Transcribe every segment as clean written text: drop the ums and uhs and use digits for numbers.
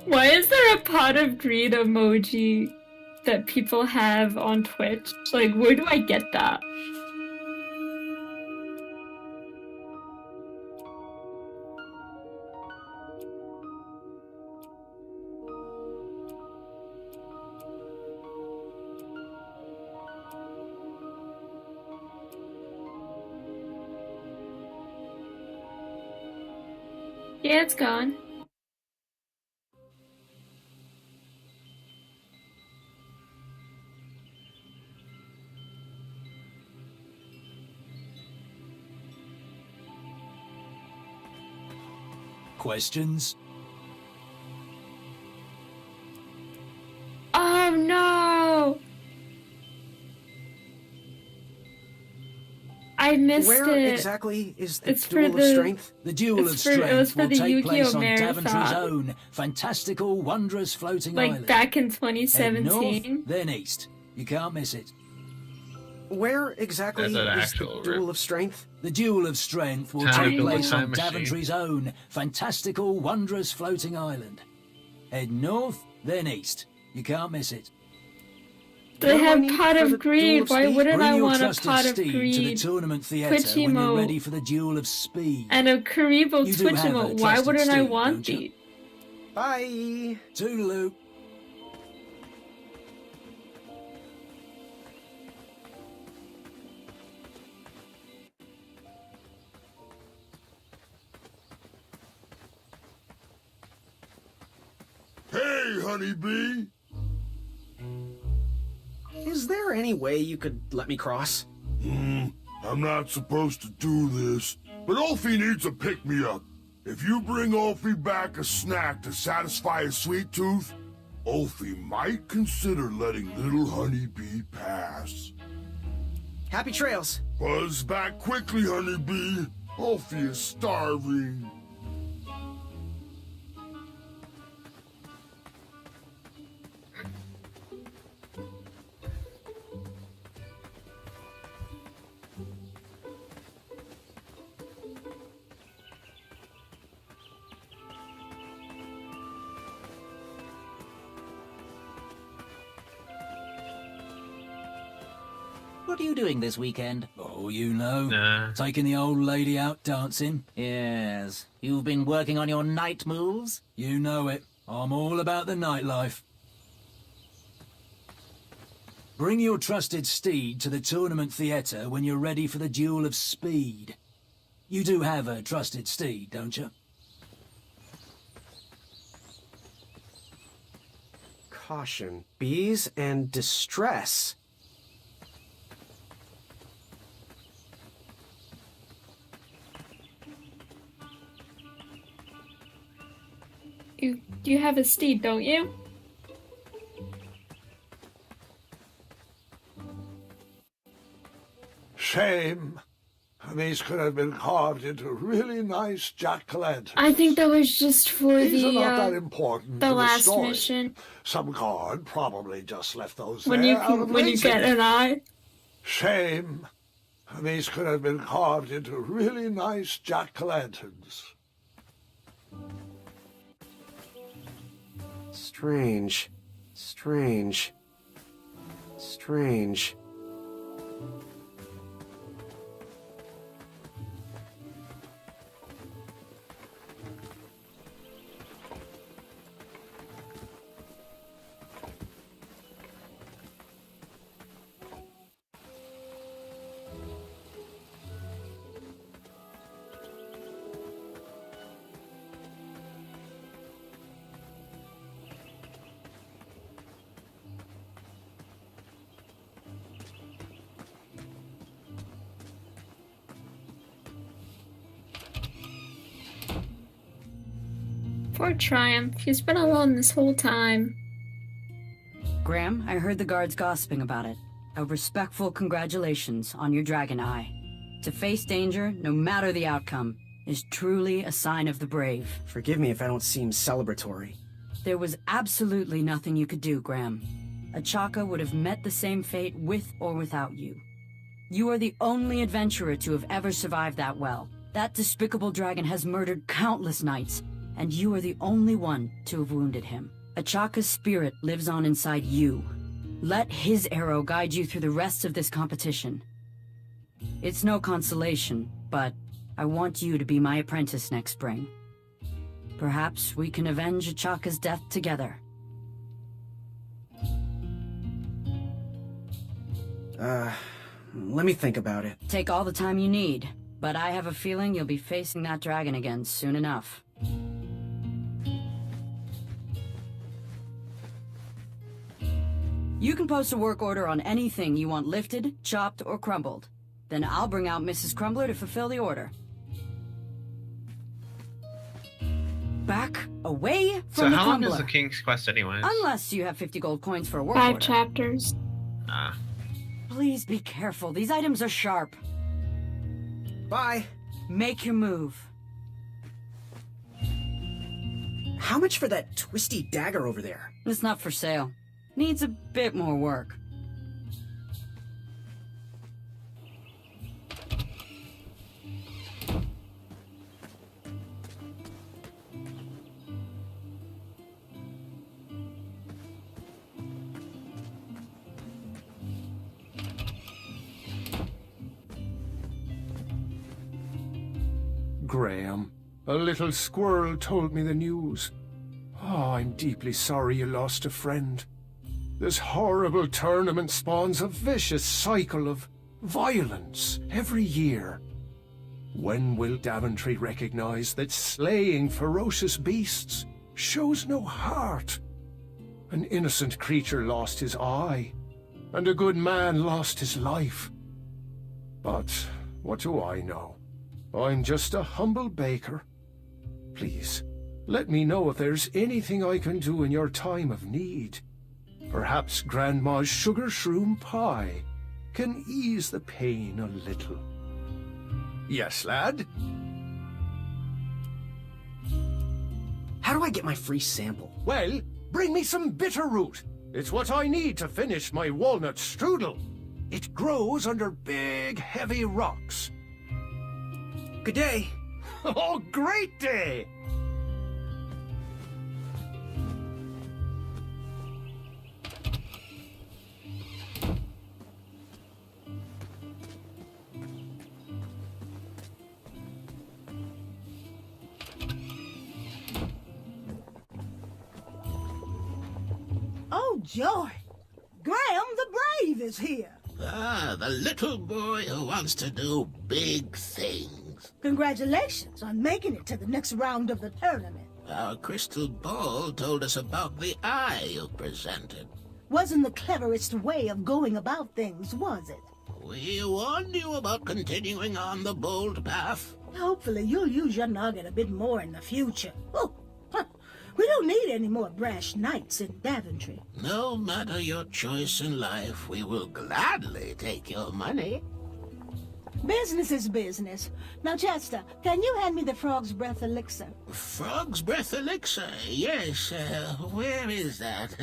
Why is there a pot of greed emoji that people have on Twitch? Like, where do I get that? Yeah, it's gone. Questions? Oh no! I missed it. Where exactly is the It's Duel for of Strength? The Duel of it Strength was for will the take Yu-Gi-Oh! place on Daventry's Marathon. own fantastical, wondrous floating Like island. back in Head north, 2017. then east. You can't miss it. Where exactly That's an is the actual Duel of Strength? The Duel of Strength will Time take to build a place time on machine. Daventry's own fantastical, wondrous floating island. Head north, then east. You can't miss it. They What do I have need pot for of the greed. Duel of Why Speed? wouldn't Bring I your want a trusted pot of steed to the greed? tournament theatre Twitch when you're emote. ready for the Duel of Speed. And a Karibo You do Twitch have a emote. Why trusted wouldn't I steed, want don't you? these? Bye. Toodaloo. Hey, honeybee! Is there any way you could let me cross? I'm not supposed to do this, but Ulfie needs a pick-me-up. If you bring Ulfie back a snack to satisfy his sweet tooth, Ulfie might consider letting little honeybee pass. Happy trails. Buzz back quickly, honeybee. Ulfie is starving. What are you doing this weekend? Oh, you know. Nah. Taking the old lady out dancing. Yes. You've been working on your night moves? You know it. I'm all about the nightlife. Bring your trusted steed to the tournament theatre when you're ready for the Duel of Speed. You do have a trusted steed, don't you? Caution. Bees and distress. You have a steed, don't you? Shame. These could have been carved into really nice jack-o'-lanterns. I think that was just for These are not that the important the to last story. mission Some guard probably just left those when there you out of when you get laziness. an eye. Shame. These could have been carved into really nice jack-o'-lanterns. Strange. Strange. Strange. Poor Triumph. He's been alone this whole time. Graham, I heard the guards gossiping about it. A respectful congratulations on your dragon eye. To face danger, no matter the outcome, is truly a sign of the brave. Forgive me if I don't seem celebratory. There was absolutely nothing you could do, Graham. Achaka would have met the same fate with or without you. You are the only adventurer to have ever survived that well. That despicable dragon has murdered countless knights. and you are the only one to have wounded him. Achaka's spirit lives on inside you. Let his arrow guide you through the rest of this competition. It's no consolation, but I want you to be my apprentice next spring. Perhaps we can avenge Achaka's death together. Let me think about it. Take all the time you need, but I have a feeling you'll be facing that dragon again soon enough. You can post a work order on anything you want lifted, chopped, or crumbled. Then I'll bring out Mrs. Crumbler to fulfill the order. Back away from the So how long is Crumbler. the King's Quest anyways? Unless you have 50 gold coins for a work 5 order. chapters. Ah. Please be careful. These items are sharp. Bye. Make your move. How much for that twisty dagger over there? It's not for sale. Needs a bit more work. Graham, a little squirrel told me the news. Oh, I'm deeply sorry you lost a friend. This horrible tournament spawns a vicious cycle of violence every year. When will Daventry recognize that slaying ferocious beasts shows no heart? An innocent creature lost his eye, and a good man lost his life. But what do I know? I'm just a humble baker. Please, let me know if there's anything I can do in your time of need. Perhaps Grandma's sugar shroom pie can ease the pain a little. Yes, lad? How do I get my free sample? Well, bring me some bitter root. It's what I need to finish my walnut strudel. It grows under big, heavy rocks. Good day. Oh, great day! Oh, joy! Graham the Brave is here. Ah, the little boy who wants to do big things. Congratulations on making it to the next round of the tournament. Our crystal ball told us about the eye you presented. Wasn't the cleverest way of going about things, was it? We warned you about continuing on the bold path. Hopefully you'll use your noggin a bit more in the future. Oh, we don't need any more brash knights in Daventry. No matter your choice in life, we will gladly take your money. Business is business. Now, Chester, can you hand me the Frog's Breath elixir? Frog's Breath elixir? Yes, where is that?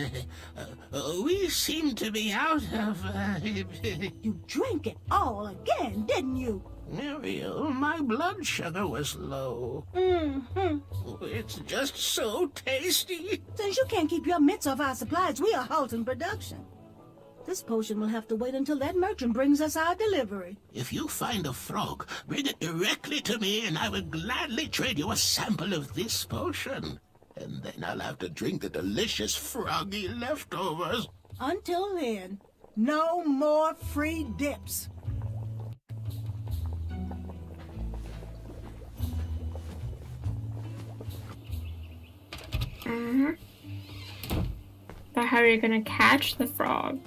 We seem to be out of... You drank it all again, didn't you? Muriel, my blood sugar was low. Mm-hmm. It's just so tasty. Since you can't keep your mitts off our supplies, we are halting production. This potion will have to wait until that merchant brings us our delivery. If you find a frog, bring it directly to me and I will gladly trade you a sample of this potion. And then I'll have to drink the delicious froggy leftovers. Until then, no more free dips. But how are you gonna catch the frog?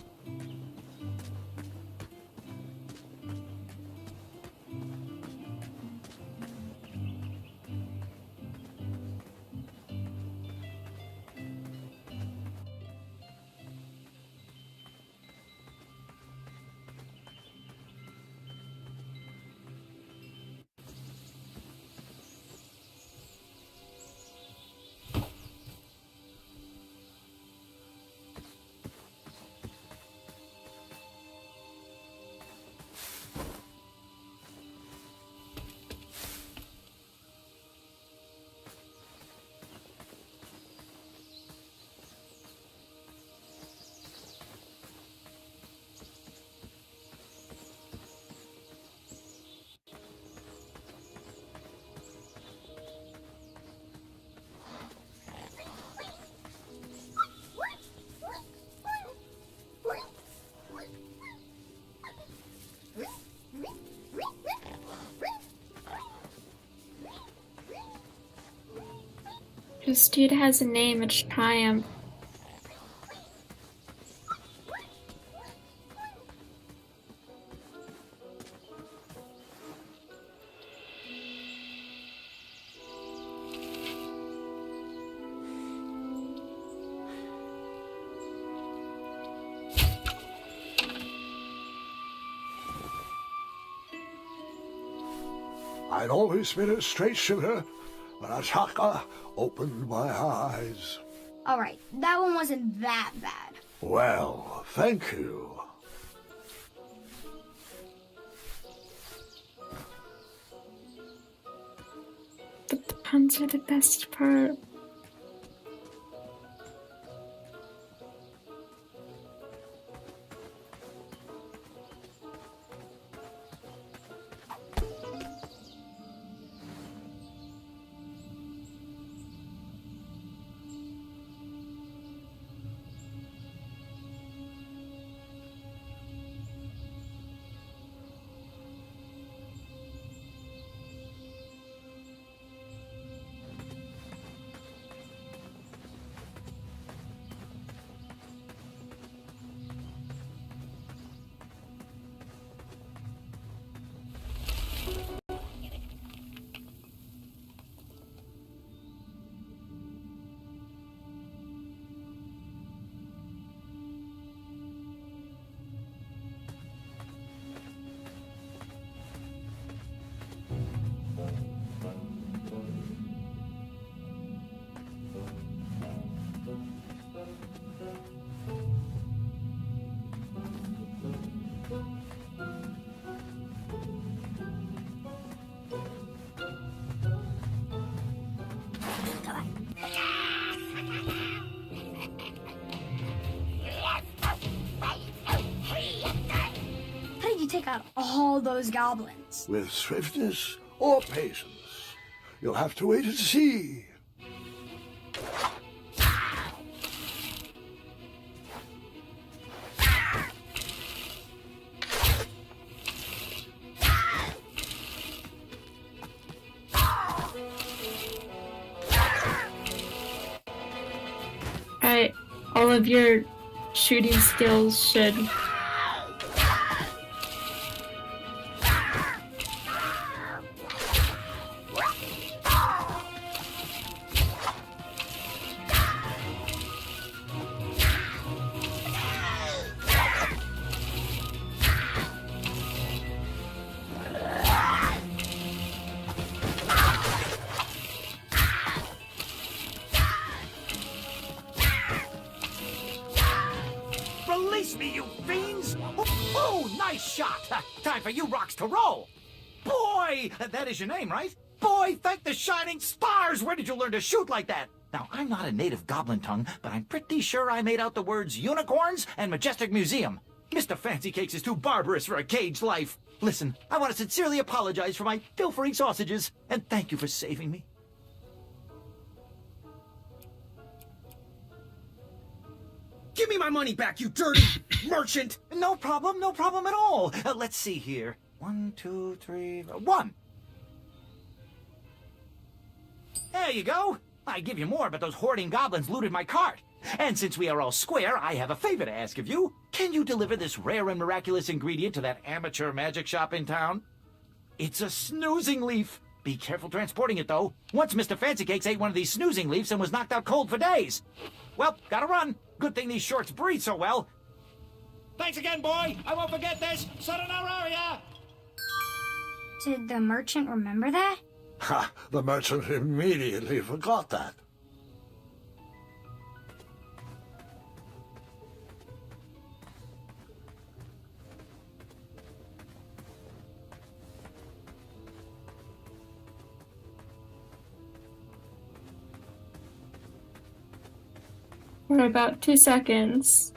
This dude has a name, it's Triumph. I'd always been a straight shooter, but Ashaka opened my eyes. Alright, that one wasn't that bad. Well, thank you. But the puns are the best part. How did you take out all those goblins? With swiftness or patience, you'll have to wait and see. Alright, all of your shooting skills should Release me, you fiends! Oh, nice shot! Time for you rocks to roll! Boy! That is your name, right? Boy, thank the shining stars! Where did you learn to shoot like that? Now, I'm not a native goblin tongue, but I'm pretty sure I made out the words unicorns and majestic museum. Mr. Fancy Cakes is too barbarous for a caged life. Listen, I want to sincerely apologize for my pilfering sausages, and thank you for saving me. Give me my money back, you dirty merchant! No problem at all. Let's see here. 1, 2, 3, 1. There you go. I'd give you more, but those hoarding goblins looted my cart. And since we are all square, I have a favor to ask of you. Can you deliver this rare and miraculous ingredient to that amateur magic shop in town? It's a snoozing leaf. Be careful transporting it, though. Once Mr. Fancy Cakes ate one of these snoozing leaves and was knocked out cold for days. Well, gotta run. Good thing these shorts breathe so well. Thanks again, boy. I won't forget this. Sayonara. Did the merchant remember that? Ha! The merchant immediately forgot that. for about 2 seconds.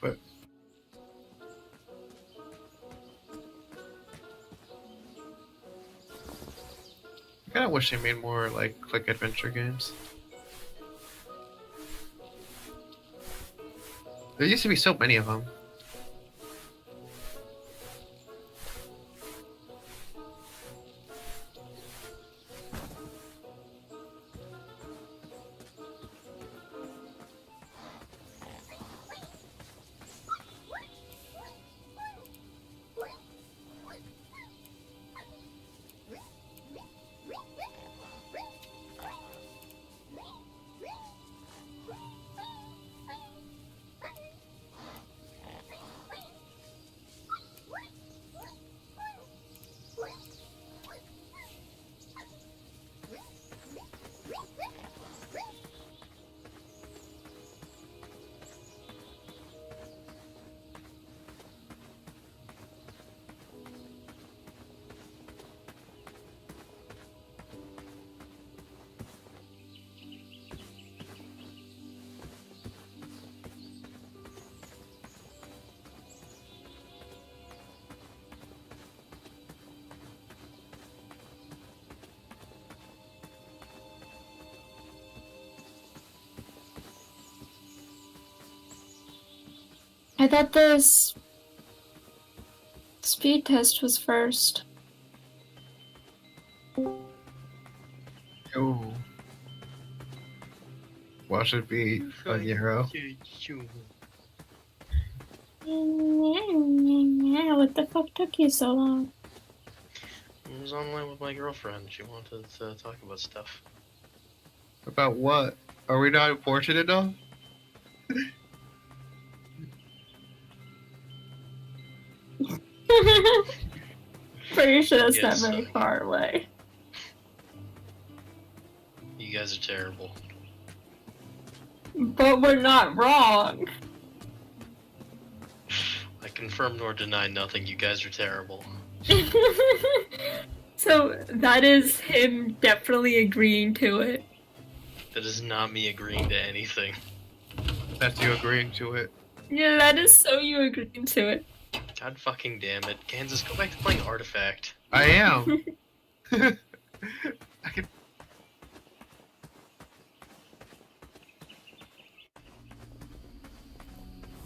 But I kinda wish they made more like quick adventure games. There used to be so many of them. I thought this speed test was first. Oh. Watch it be a hero. What the fuck took you so long? I was online with my girlfriend. She wanted to talk about stuff. About what? Are we not important enough? Pretty sure that's Yes, not very far away. You guys are terrible. But we're not wrong. I confirm nor deny nothing. You guys are terrible. So that is him definitely agreeing to it. That is not me agreeing to anything. That's you agreeing to it. Yeah, that is so you agreeing to it. God fucking damn it. Kansas, go back to playing Artifact. I am. I can...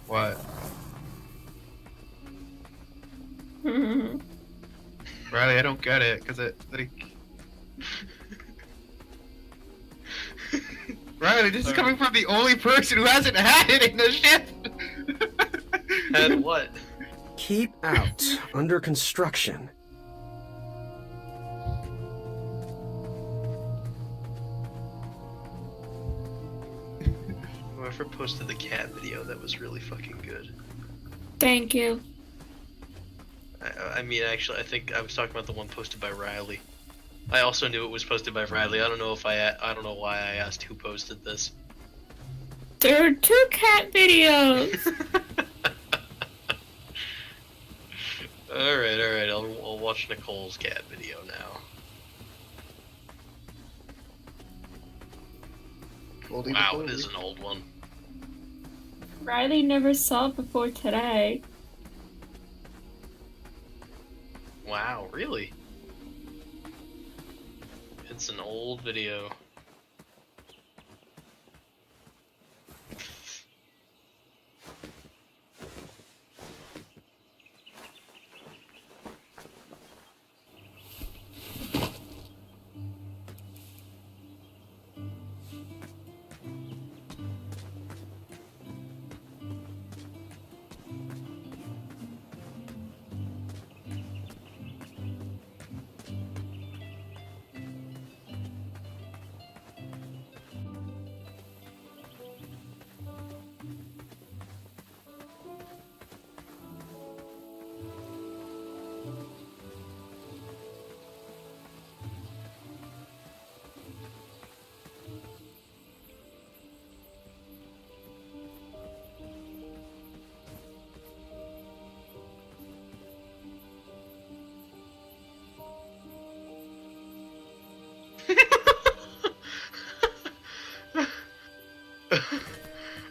What? Riley, I don't get it, because it, like... Riley, this is coming from the only person who hasn't had it in the ship! Had what? Keep out. Under construction. Whoever posted the cat video, that was really fucking good. Thank you. I mean, actually, I think I was talking about the one posted by Riley. I also knew it was posted by Riley. I don't know if I don't know why I asked who posted this. There are 2 cat videos! Alright, I'll watch Nicole's cat video now. Wow, it is an old one. Riley never saw it before today. Wow, really? It's an old video.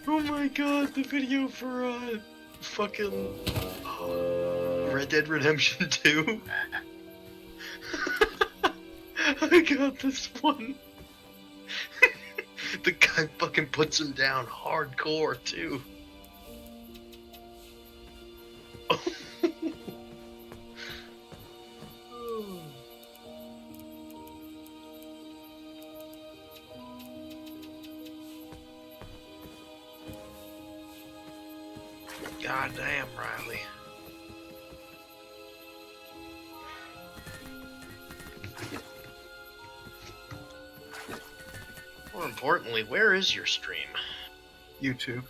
Oh my god, the video for fucking Red Dead Redemption 2. I got this one. The guy fucking puts him down hardcore too. God damn, Riley. More importantly, where is your stream? YouTube.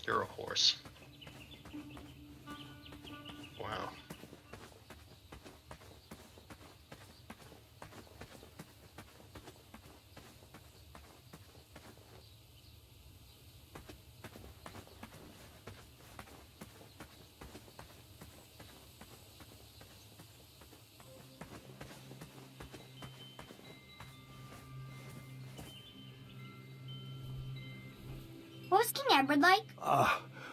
You're a horse. Wow. What was King Edward like?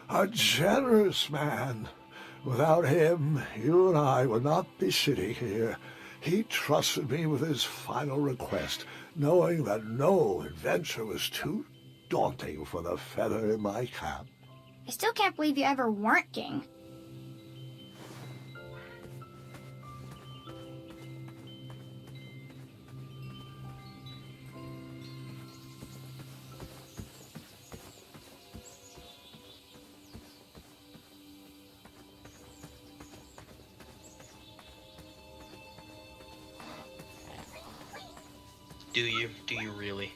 A generous man. Without him, you and I would not be sitting here. He trusted me with his final request, knowing that no adventure was too daunting for the feather in my cap. I still can't believe you ever weren't king. Do you? Do you really?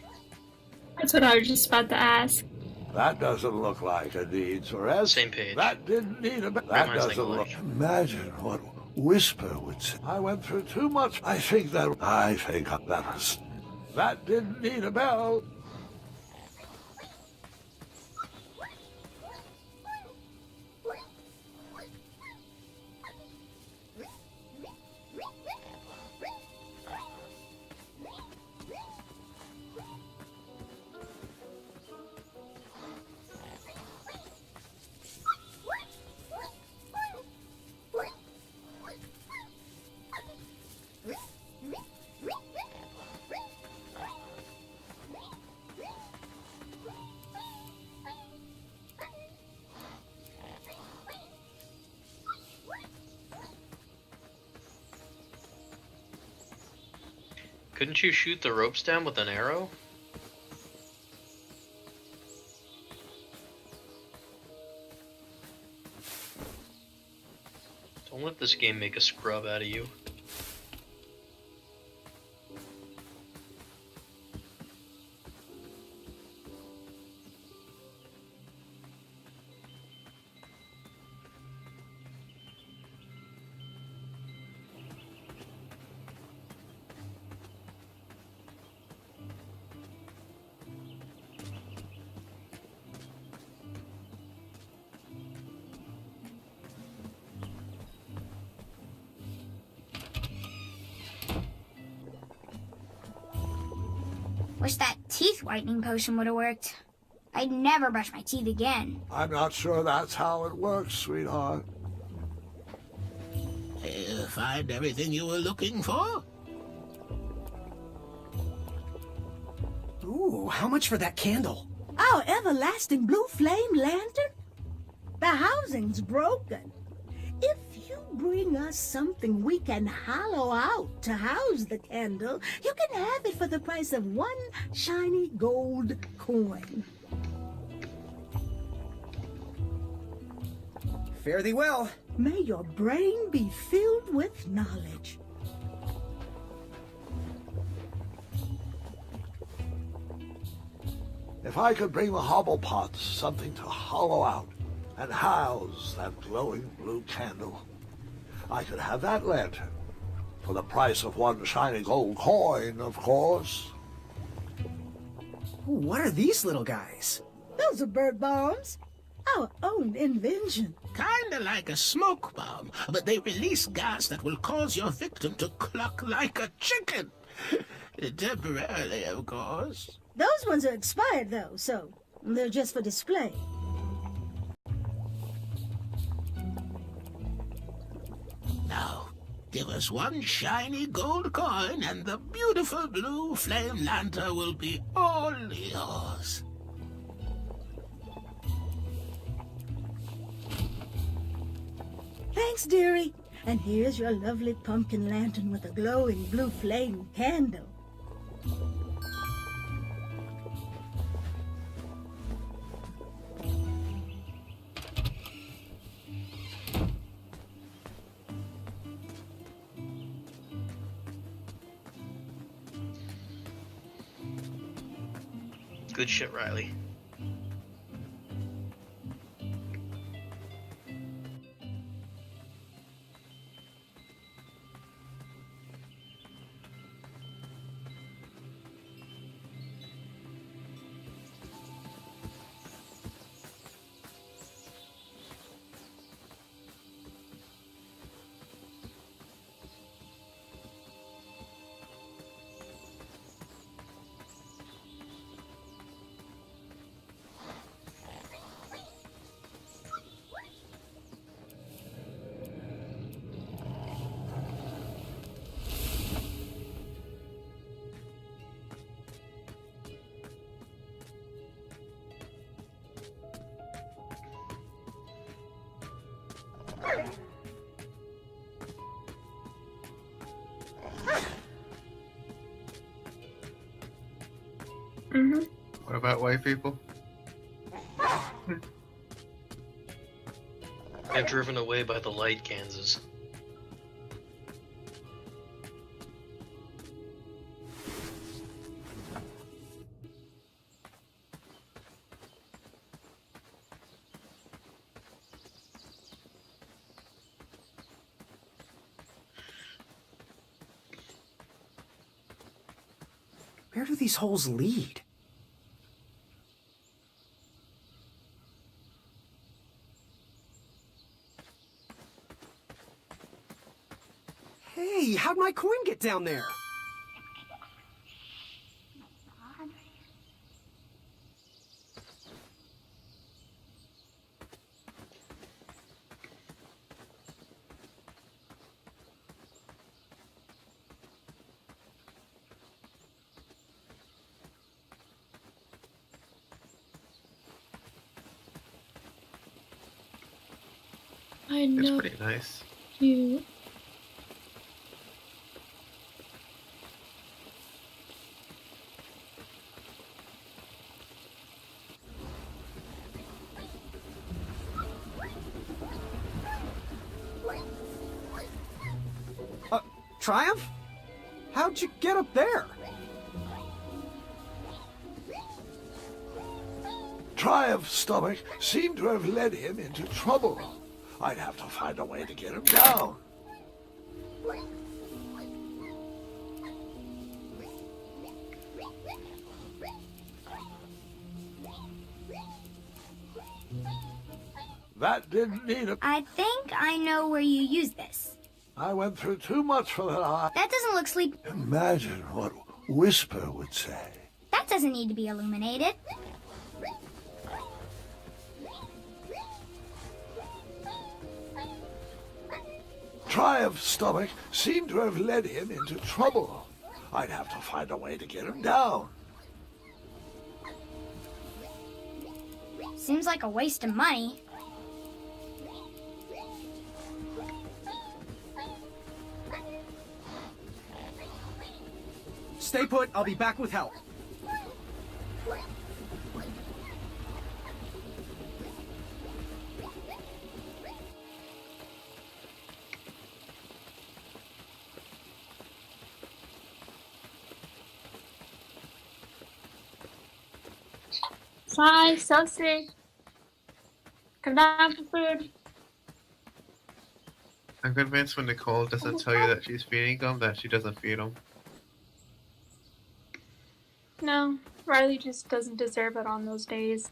That's what I was just about to ask. That doesn't look like a need, Sorez. Same page. That didn't need a... That Grandma's doesn't look... English. Imagine what Whisper would say. I went through too much. I think that was... That didn't need a bell. Couldn't you shoot the ropes down with an arrow? Don't let this game make a scrub out of you. Wish that teeth whitening potion would have worked. I'd never brush my teeth again. I'm not sure that's how it works, sweetheart. Find everything you were looking for? Ooh, how much for that candle? Our everlasting blue flame lantern? The housing's broken. If you bring us something we can hollow out to house the candle, you can have it for the price of one shiny gold coin. Fare thee well. May your brain be filled with knowledge. If I could bring the Hobblepots something to hollow out and house that glowing blue candle, I could have that lantern for the price of one shiny gold coin, of course. Ooh, what are these little guys? Those are bird bombs. Our own invention. Kinda like a smoke bomb, but they release gas that will cause your victim to cluck like a chicken. Temporarily, of course. Those ones are expired, though, so they're just for display. Now, give us one shiny gold coin and the beautiful blue flame lantern will be all yours. Thanks, dearie. And here's your lovely pumpkin lantern with a glowing blue flame candle. Good shit, Riley. What about white people? I'm driven away by the light, Kansas. Where do these holes lead? Hey, how'd my coin get down there? I know. It's pretty nice. You. Triumph? How'd you get up there? Triumph's stomach seemed to have led him into trouble. I'd have to find a way to get him down. That didn't need a... I think I know where you use this. I went through too much for that. That doesn't look sleep. Imagine what Whisper would say. That doesn't need to be illuminated. Triumph's stomach seemed to have led him into trouble. I'd have to find a way to get him down. Seems like a waste of money. Stay put, I'll be back with help. Bye, so sick. Come down for food. I'm convinced when Nicole doesn't tell you that she's feeding them, that she doesn't feed them. No, Riley just doesn't deserve it on those days.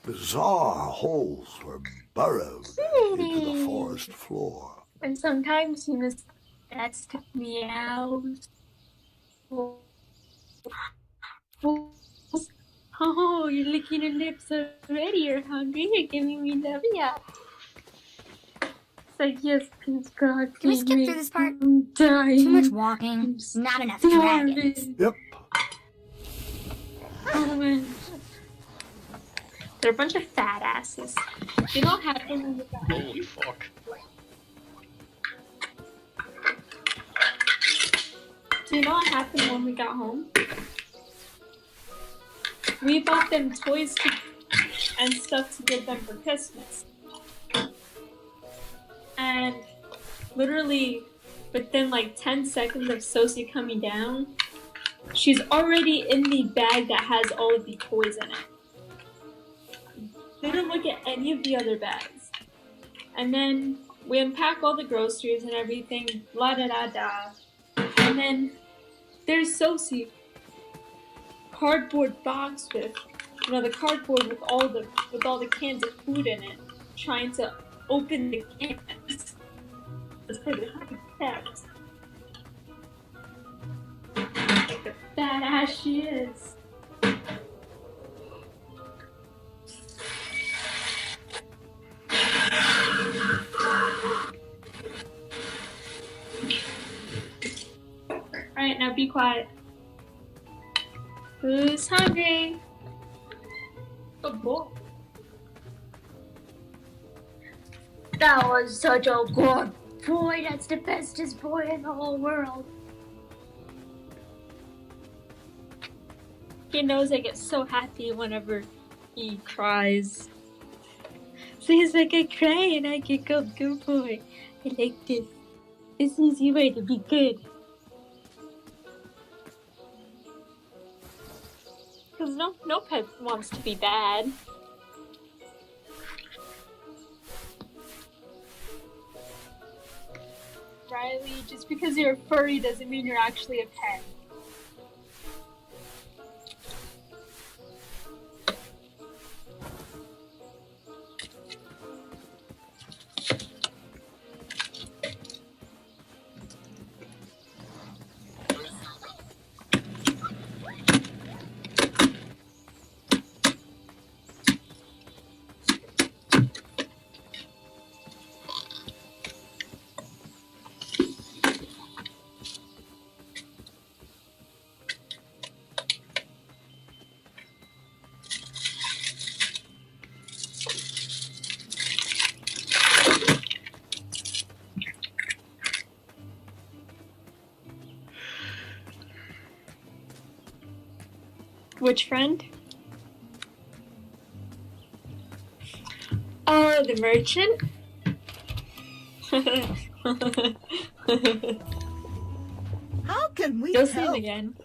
Bizarre holes were burrowed into the forest floor. And sometimes he must that's to meows. Oh, you're licking your lips already. You're hungry. You're giving me love. Yeah. It's like, yes, please, God. Can we skip through this part? I'm dying. Too much walking, not enough dragons. Yep. Oh, man. They're a bunch of fat asses. You know what happened when we got Holy fuck. Do you know what happened when we got home? We bought them toys and stuff to give them for Christmas. And literally within like 10 seconds of Sosie coming down, she's already in the bag that has all of the toys in it. They didn't look at any of the other bags. And then we unpack all the groceries and everything, la da da da. And then there's Sosie, cardboard box with, the cardboard with all the cans of food in it, trying to open the cans. It's pretty fat. Like the fat ass she is. Alright, now be quiet. Who's hungry? Good boy. That was such a good boy. That's the bestest boy in the whole world. He knows I get so happy whenever he cries. So he's like, I cry and I get good boy. I like this. It's an easy way to be good. Because no pet wants to be bad. Riley, just because you're a furry doesn't mean you're actually a pet. Which friend? Oh, the merchant? How can we You'll see him help? again.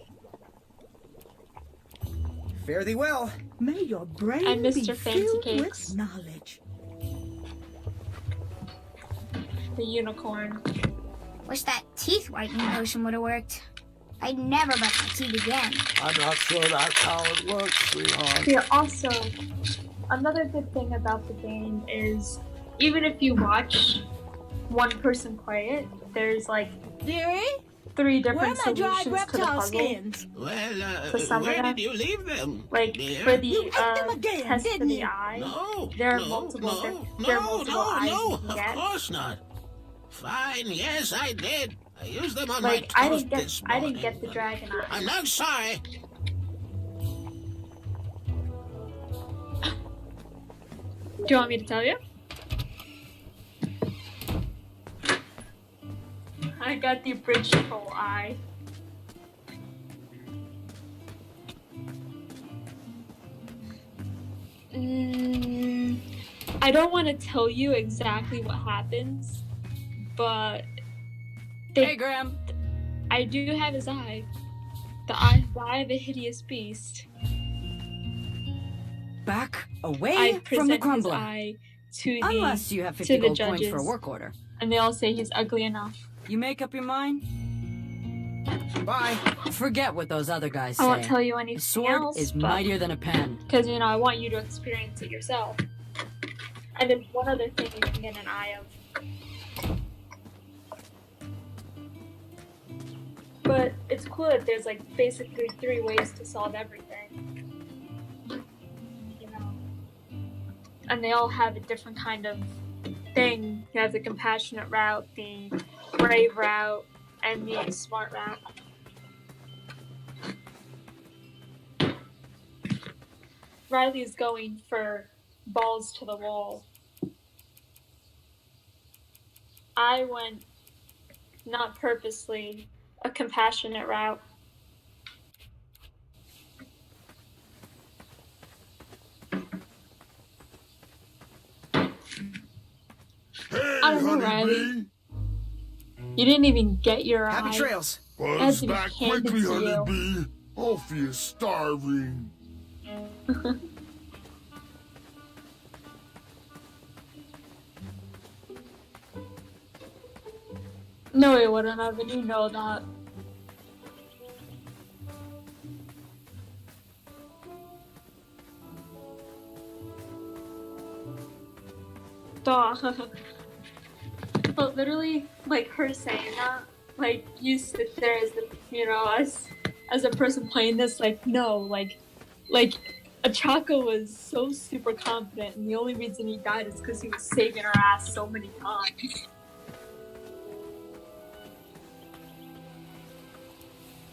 Fare thee well. May your brain I'm be Mr. Fancy filled Cakes. with knowledge. The unicorn. Wish that teeth whitening potion would have worked. I'd never brush my teeth again. I'm not sure that's how it works, sweetheart. Here, also, another good thing about the game is, even if you watch one person play it, there's like Dearie, 3 where are different my dried solutions to the reptile puzzle. skins? Well, For some of where them. did you leave them? Like dear? for the You ate them again, test for didn't the you? eye, No, there are no, multiple no, there are no, multiple eyes no, you can of get. course not. Fine, yes, I did. I used them on Like my I toast didn't get this I morning. didn't get the dragon eye. I'm not sorry. Do you want me to tell you? I got the abridged full eye. I don't want to tell you exactly what happens, but Hey, Graham. I do have his eye. The eye of a hideous beast. Back I away from present the his crumbler. eye to the Unless you have to 50 the gold coins for a judges. work order. And they all say he's ugly enough. You make up your mind? Bye. Forget what those other guys say. I won't tell you A anything sword else, is mightier than a pen. because I want you to experience it yourself. And then one other thing you can get an eye of. But it's cool that there's like basically 3 ways to solve everything. And they all have a different kind of thing. You have the compassionate route, the brave route, and the smart route. Riley's going for balls to the wall. I went, not purposely, a compassionate route. Hey, I don't know, Riley. You didn't even get your eye. Happy trails. Buzz back quickly, honeybee. Alfie is starving. No, it wouldn't have, and you know that. Duh. But literally, like her saying that, like you sit there as the, as a person playing this, like no, like Achaka was so super confident, and the only reason he died is because he was saving her ass so many times.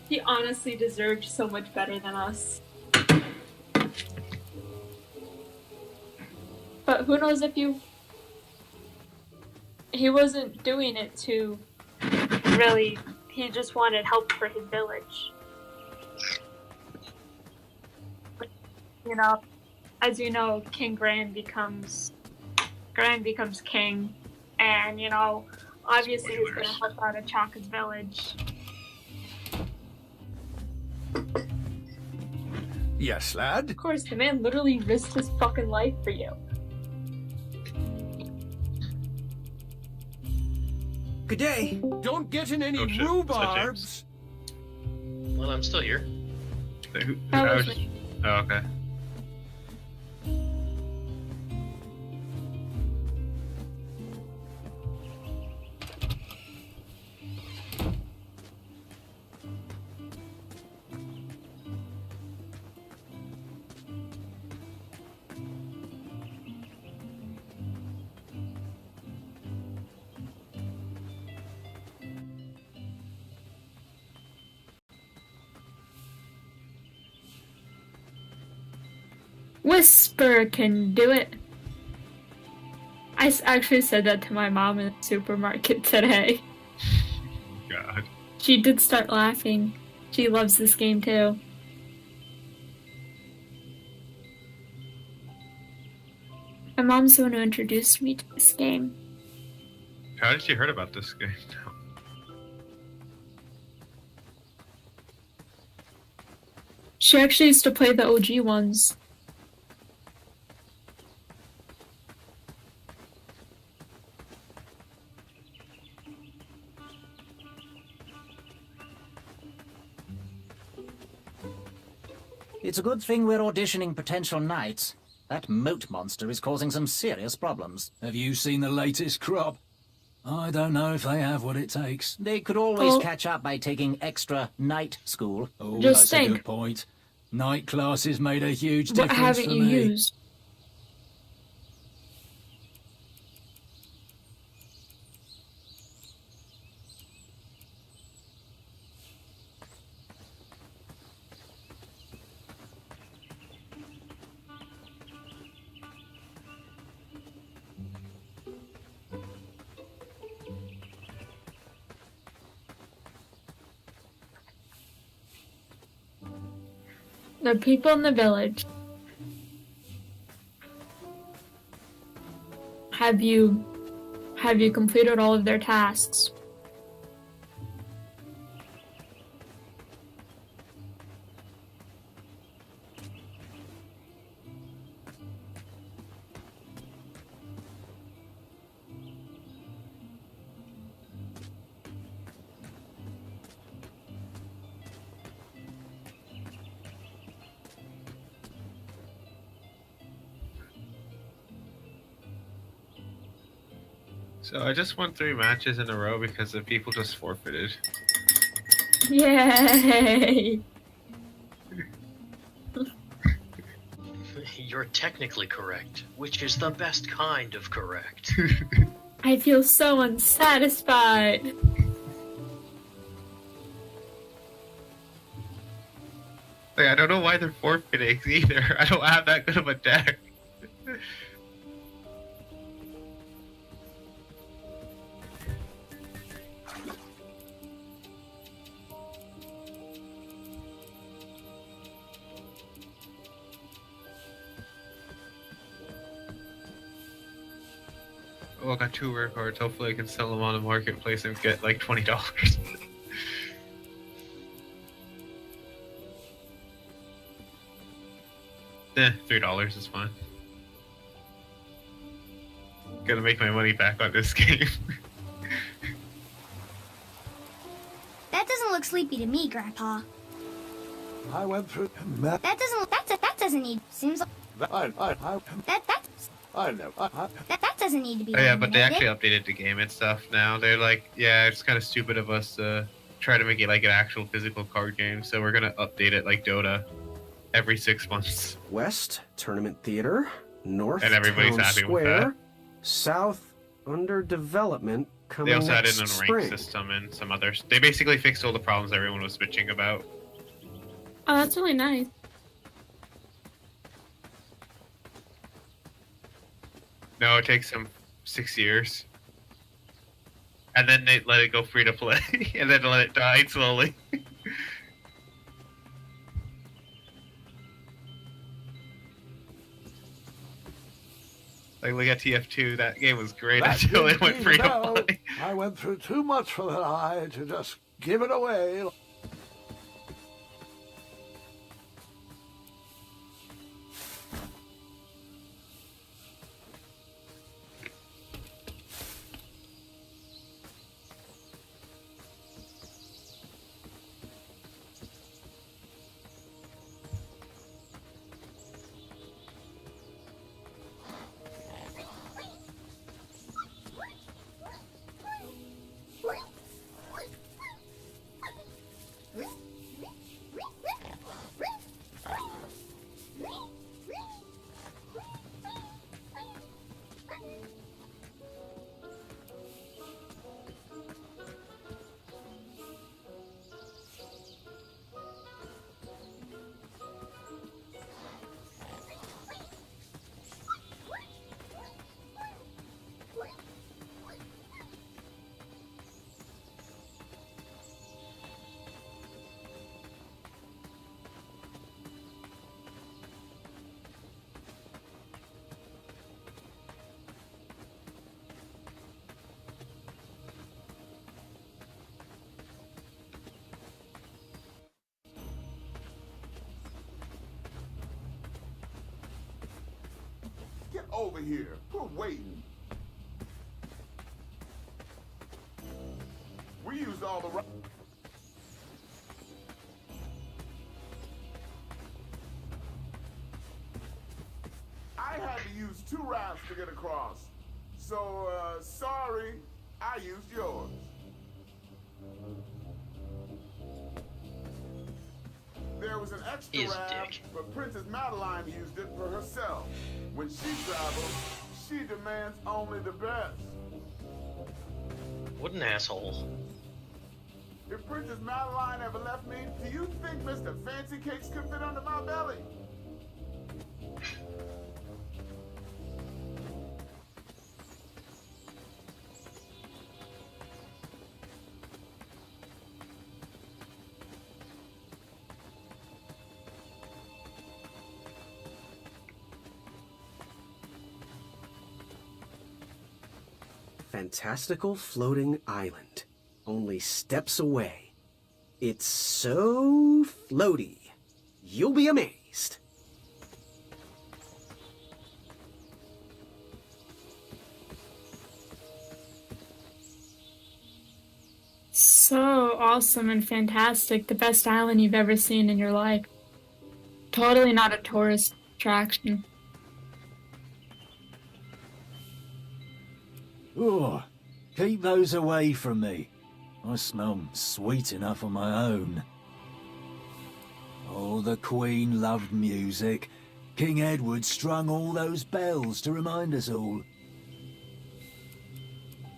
He honestly deserved so much better than us. But who knows if he wasn't doing it to really, he just wanted help for his village. As you know, King Grand becomes king, and obviously he's gonna help out Achaka's village. Yes, lad? Of course, the man literally risked his fucking life for you. Good day. Don't get in any Oh, shit. rhubarbs. Well, I'm still here. That was me. Oh, okay. Whisper can do it. I actually said that to my mom in the supermarket today. God. She did start laughing. She loves this game too. My mom's the one who introduced me to this game. How did you heard about this game? She actually used to play the OG ones. It's a good thing we're auditioning potential knights. That moat monster is causing some serious problems. Have you seen the latest crop? I don't know if they have what it takes. They could always catch up by taking extra night school. Oh, Just that's think. a good point. Night classes made a huge What difference haven't for you me. used? The people in the village. Have you completed all of their tasks? So I just won 3 matches in a row because the people just forfeited. Yay! You're technically correct, which is the best kind of correct. I feel so unsatisfied. Like, I don't know why they're forfeiting either. I don't have that good of a deck. Oh, I got 2 rare cards. Hopefully I can sell them on the marketplace and get like $20. $3 is fine. Gotta make my money back on this game. That doesn't look sleepy to me, Grandpa. I went through That doesn't need. Seems like I know. that doesn't need to be. Oh yeah, but they eliminated. actually updated the game and stuff now. They're like, yeah, it's kind of stupid of us to try to make it like an actual physical card game, so we're gonna update it like Dota every 6 months. West, Tournament Theater. North, And everybody's Town happy with Square. that. South, under development. Coming They also added next in a spring. rank system and some others. They basically fixed all the problems everyone was bitching about. Oh, that's really nice. No, it takes them 6 years. And then they let it go free to play, and then let it die slowly. Like, look at TF2, that game was great That until it didn't went mean free to no. play. I went through too much for that eye to just give it away. Get over here. We're waiting. We used all the... I had to use 2 rounds to get across. So, sorry, I used yours. There was an extra He's a round, dick. but Princess Madeline used it for herself. When she travels, she demands only the best. What an asshole. If Princess Madeline ever left me, do you think Mr. Fancy Cakes could fit under my belly? Fantastical floating island. Only steps away. It's so floaty. You'll be amazed. So awesome and fantastic. The best island you've ever seen in your life. Totally not a tourist attraction. Ooh, Keep those away from me. I smell sweet enough on my own. Oh, the Queen loved music. King Edward strung all those bells to remind us all.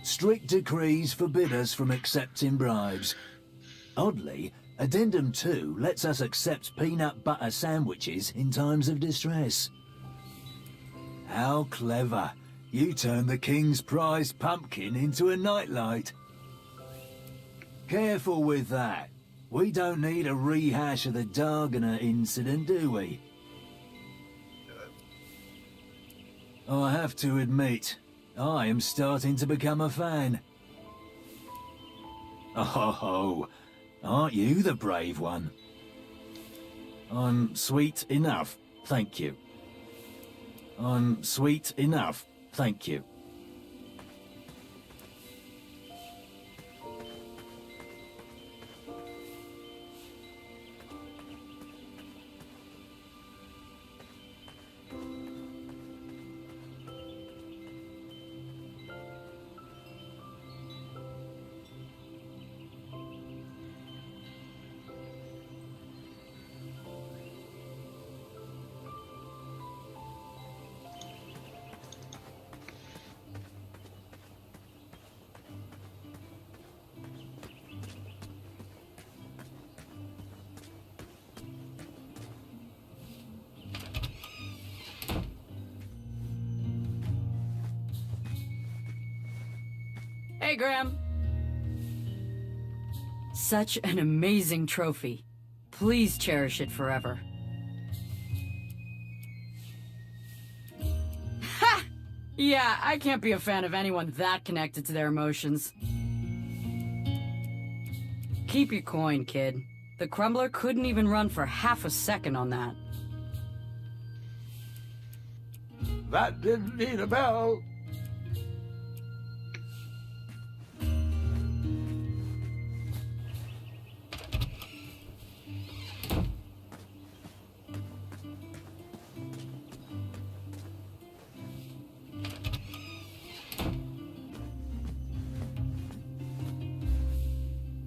Strict decrees forbid us from accepting bribes. Oddly, Addendum 2 lets us accept peanut butter sandwiches in times of distress. How clever. You turned the King's prized pumpkin into a nightlight. Careful with that. We don't need a rehash of the Darganer incident, do we? I have to admit, I am starting to become a fan. Oh, aren't you the brave one? I'm sweet enough, thank you. I'm sweet enough, thank you. Hey, Graham. Such an amazing trophy. Please cherish it forever. Ha! Yeah, I can't be a fan of anyone that connected to their emotions. Keep your coin, kid. The Crumbler couldn't even run for half a second on that. That didn't need a bell.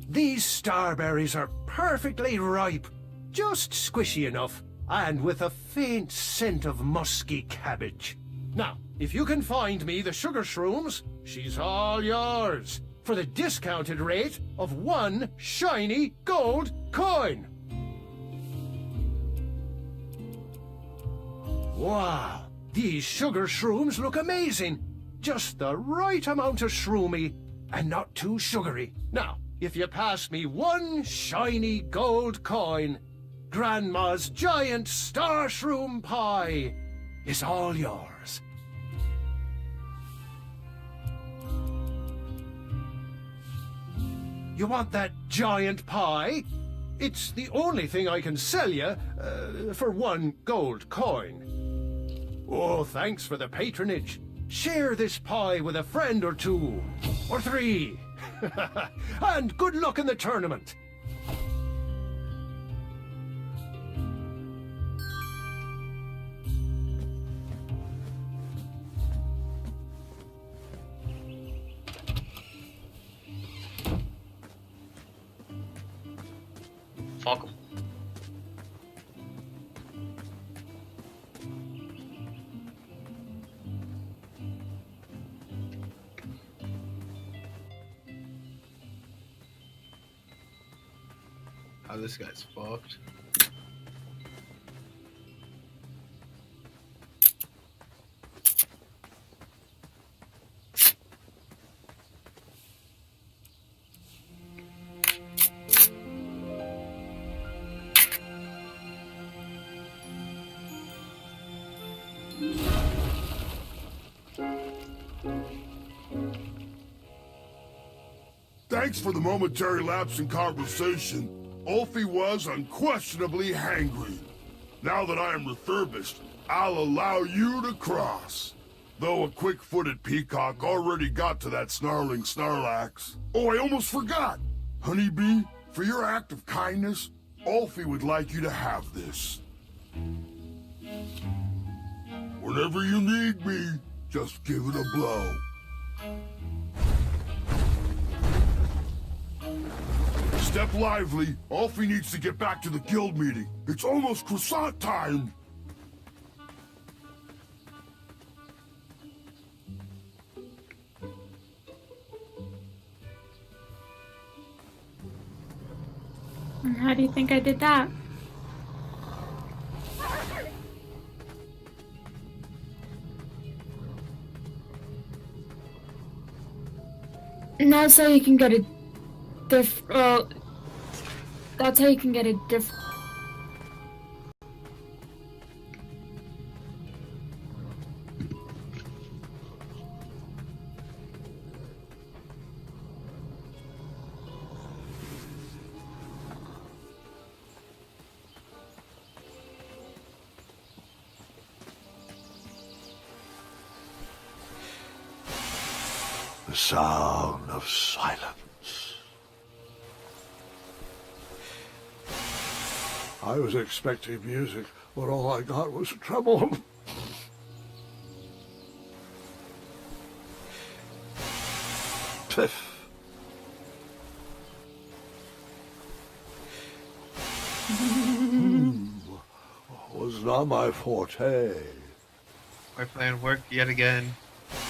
These starberries are perfectly ripe, just squishy enough, and with a faint scent of musky cabbage. Now, if you can find me the sugar shrooms, she's all yours, for the discounted rate of 1 shiny gold coin. Wow, these sugar shrooms look amazing. Just the right amount of shroomy and not too sugary. Now, if you pass me 1 shiny gold coin, Grandma's giant star shroom pie is all yours. You want that giant pie? It's the only thing I can sell you for 1 gold coin. Oh, thanks for the patronage. Share this pie with a friend or 2, or 3. And good luck in the tournament. Fuck 'em. Oh, this guy's fucked. Thanks for the momentary lapse in conversation. Ulfie was unquestionably hangry. Now that I am refurbished, I'll allow you to cross. Though a quick-footed peacock already got to that snarling Snarlax. Oh, I almost forgot! Honeybee, for your act of kindness, Ulfie would like you to have this. Whenever you need me, just give it a blow. Step lively. Alfie needs to get back to the guild meeting. It's almost croissant time. How do you think I did that? Now so you can get a that's how you can get a different. The sound of silence. I was expecting music, but all I got was trouble. Piff. Was not my forte. My plan worked yet again.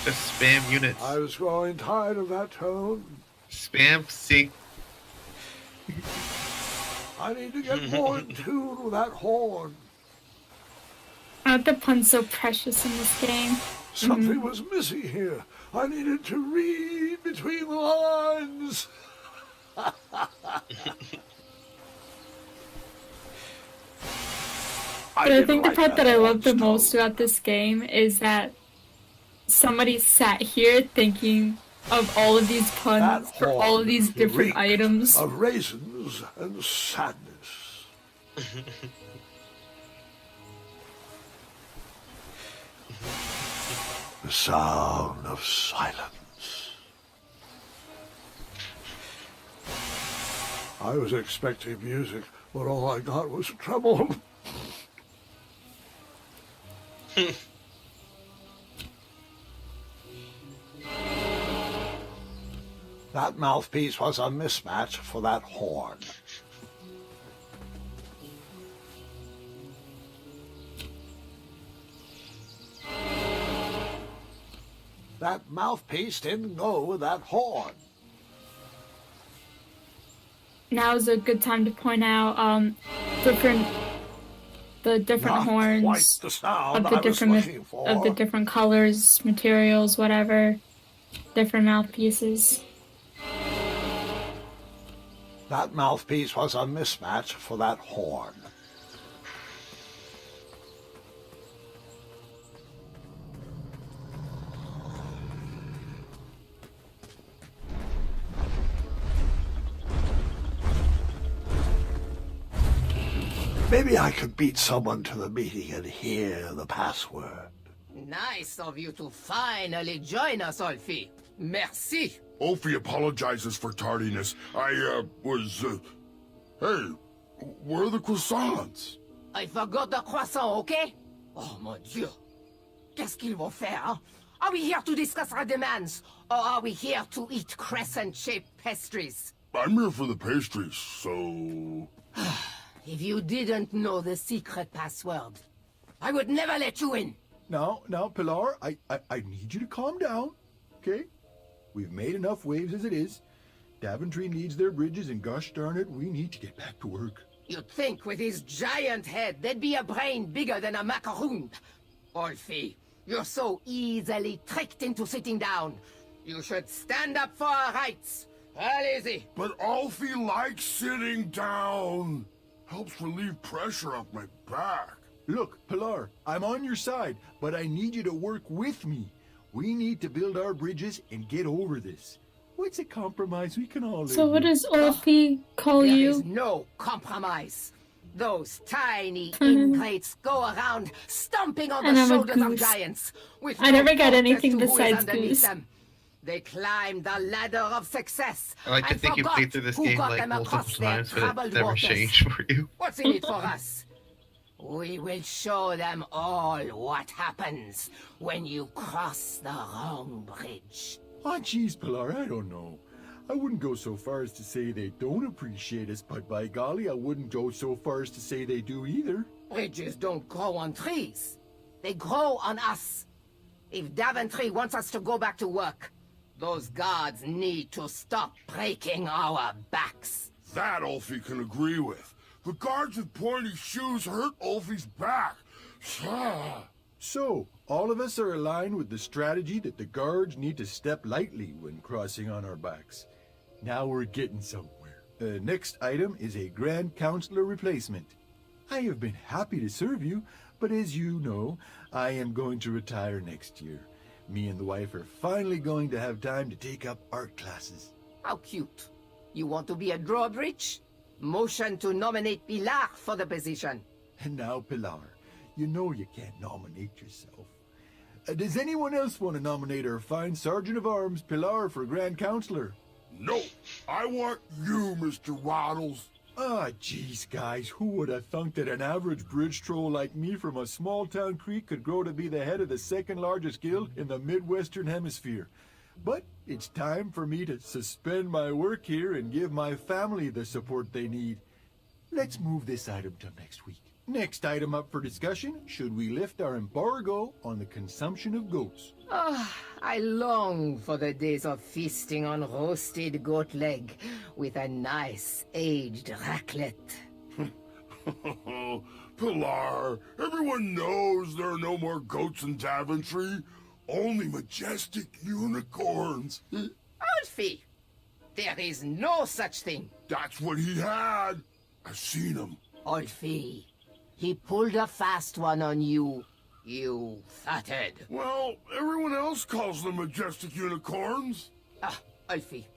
Just spam units. I was growing tired of that tone. Spam sync. I need to get more in tune with that horn. Aren't the puns so precious in this game? Something was missing here. I needed to read between the lines. But I think the part that I love the most about this game is that somebody sat here thinking of all of these puns for all of these different items. Of raisins and sadness. The sound of silence. I was expecting music, but all I got was trouble. That mouthpiece was a mismatch for that horn. That mouthpiece didn't go with that horn. Now is a good time to point out the different Not horns quite the sound of the I was looking for. different colors, materials, whatever, different mouthpieces. That mouthpiece was a mismatch for that horn. Maybe I could beat someone to the meeting and hear the password. Nice of you to finally join us, Alfie. Merci. Alfie apologizes for tardiness. Hey, where are the croissants? I forgot the croissant, okay? Oh, mon Dieu. Qu'est-ce qu'ils vont faire, hein? Are we here to discuss our demands, or are we here to eat crescent-shaped pastries? I'm here for the pastries, so... If you didn't know the secret password, I would never let you in. Now, Pilar, I need you to calm down, okay? We've made enough waves as it is. Daventry needs their bridges, and gosh darn it, we need to get back to work. You'd think with his giant head, there'd be a brain bigger than a macaroon. Alfie, you're so easily tricked into sitting down. You should stand up for our rights. All easy. But Alfie likes sitting down. Helps relieve pressure off my back. Look, Pilar, I'm on your side, but I need you to work with me. We need to build our bridges and get over this. What's a compromise we can all live So what with? does Alfie call There you? is no compromise. Those tiny ingrates go around stomping on And the I'm a shoulders of goose. giants. With I no never got thought anything as to who is besides underneath goose. them. They climb the ladder of success. I like to and think you've forgot played through this who game got like them multiple across their times, but troubled it never waters. changed for you. What's in it for us? We will show them all what happens when you cross the wrong bridge. Oh, jeez, Pilar, I don't know. I wouldn't go so far as to say they don't appreciate us, but by golly, I wouldn't go so far as to say they do either. Bridges don't grow on trees. They grow on us. If Daventry wants us to go back to work, those guards need to stop breaking our backs. That Ulfie can agree with. The guards with pointy shoes hurt Ulfie's back. So, all of us are aligned with the strategy that the guards need to step lightly when crossing on our backs. Now we're getting somewhere. Next item is a Grand Counselor replacement. I have been happy to serve you, but as you know, I am going to retire next year. Me and the wife are finally going to have time to take up art classes. How cute. You want to be a drawbridge? Motion to nominate Pilar for the position. And now, Pilar, you know you can't nominate yourself. Does anyone else want to nominate our fine Sergeant of Arms, Pilar, for Grand Counselor? No, I want you, Mr. Waddles. Ah, geez, guys, who would have thunk that an average bridge troll like me from a small-town creek could grow to be the head of the second-largest guild in the Midwestern Hemisphere? But it's time for me to suspend my work here and give my family the support they need. Let's move this item to next week. Next item up for discussion, should we lift our embargo on the consumption of goats? Ah, I long for the days of feasting on roasted goat leg with a nice aged raclette. Pilar, everyone knows there are no more goats in Daventry. Only majestic unicorns. Alfie, there is no such thing. That's what he had. I've seen him. Alfie, he pulled a fast one on you, you fathead. Well, everyone else calls them majestic unicorns. Ah, Alfie,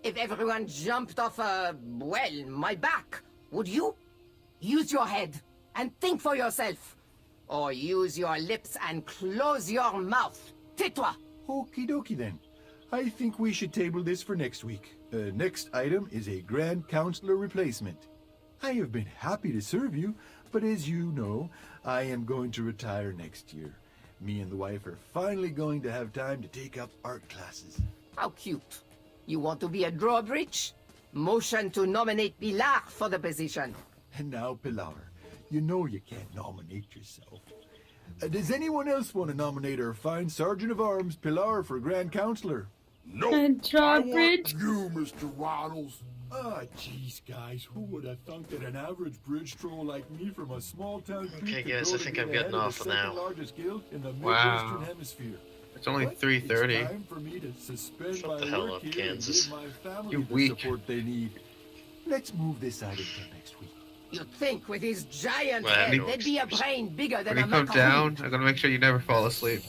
if everyone jumped off well, my back, would you? Use your head and think for yourself. Or use your lips and close your mouth. Tais-toi. Okie dokie then. I think we should table this for next week. Next item is a Grand Counselor replacement. I have been happy to serve you, but as you know, I am going to retire next year. Me and the wife are finally going to have time to take up art classes. How cute. You want to be a drawbridge? Motion to nominate Pilar for the position. And now, Pilar, you know you can't nominate yourself. Does anyone else want to nominate our fine Sergeant of Arms, Pilar, for Grand Counselor? No, And I want drawbridge. you, Mr. Waddles. Ah, geez, guys, who would have thunk that an average bridge troll like me from a small town creek Okay, could guys, grow I to think be I'm the getting head of off the for now. second-largest guild in the Wow. Midwestern Hemisphere? It's only But 3:30. It's time for me to suspend Shut my the hell work up, here Kansas. and give my family You the weak. support they need. Let's move this item to next week. You'd think with his giant Well, head, no there'd be a excuses. brain bigger than When a you come macaroon. down, I'm gonna make sure you never fall asleep.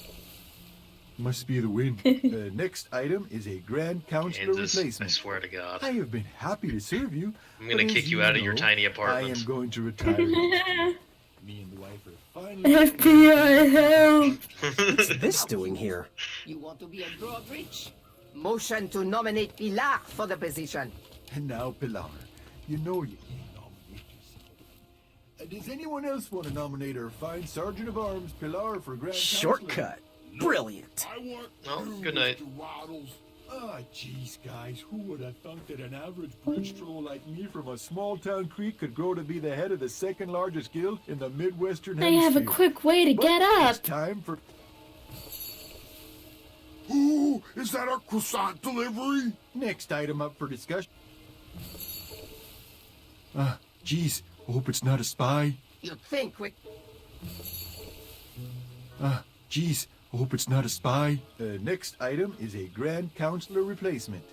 Must be the wind. Next item is a Grand Counselor Kansas, I replacement. swear to God. I have been happy to serve you. I'm gonna but kick as you out of your know, tiny I apartment. am going to retire. next year. Me and the wife are finally. FBI help! What's this doing here? You want to be a drawbridge? Motion to nominate Pilar for the position. And now, Pilar, you know you can't nominate yourself. Does anyone else want to nominate our fine Sergeant of Arms, Pilar, for Grand Counselor? Shortcut. Brilliant. I want Well, you, good night. Mr. Waddles. Ah, geez, guys, who would have thunk that an average bridge troll like me from a small-town creek could grow to be the head of the second-largest guild in the Midwestern I Hemisphere? have a quick way to But get up. It's time for... Ooh, is that our croissant delivery? Next item up for discussion. Ah, geez, hope it's not a spy. You'd think with Ah, geez, hope it's not a spy. Next item is a Grand Counselor replacement.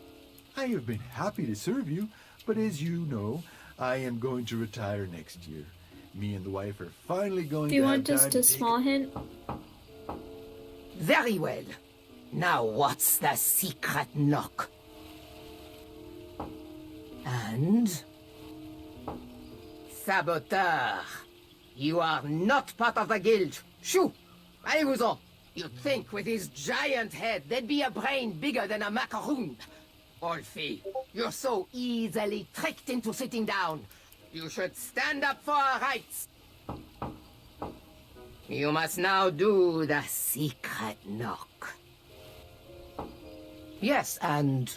I have been happy to serve you, but as you know, I am going to retire next year. Me and the wife are finally going Do you to want have just time a to take small hint? very well. Now what's the secret knock? And saboteur. You are not part of the guild. Shoo! Allez-vous-en. You'd think with his giant head, there'd be a brain bigger than a macaroon. Alfie, you're so easily tricked into sitting down. You should stand up for our rights. You must now do the secret knock. Yes, and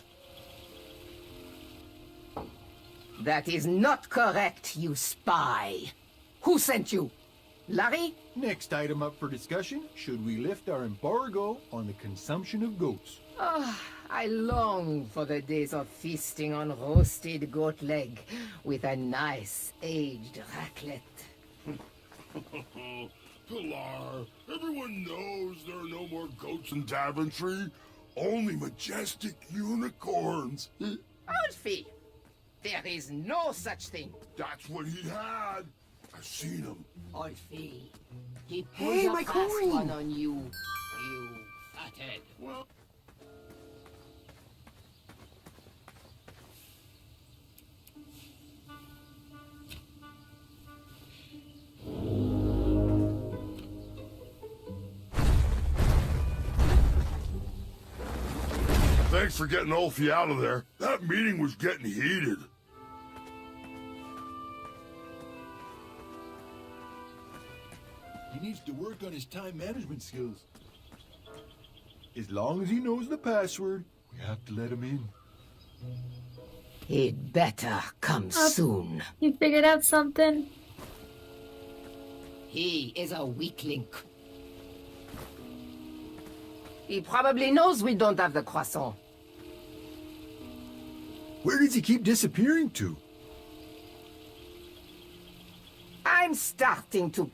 That is not correct, you spy. Who sent you? Larry? Next item up for discussion, should we lift our embargo on the consumption of goats? I long for the days of feasting on roasted goat leg with a nice aged raclette. Pilar, everyone knows there are no more goats in Daventry. Only majestic unicorns. Alfie! There is no such thing. That's what he had. I've seen him. Alfie, he put Hey, a my fast coin! one on you. You fathead. Well, thanks for getting Ulfie out of there. That meeting was getting heated. He needs to work on his time management skills. As long as he knows the password, we have to let him in. He'd better come soon. You figured out something? He is a weak link. He probably knows we don't have the croissant. Where does he keep disappearing to? I'm starting to...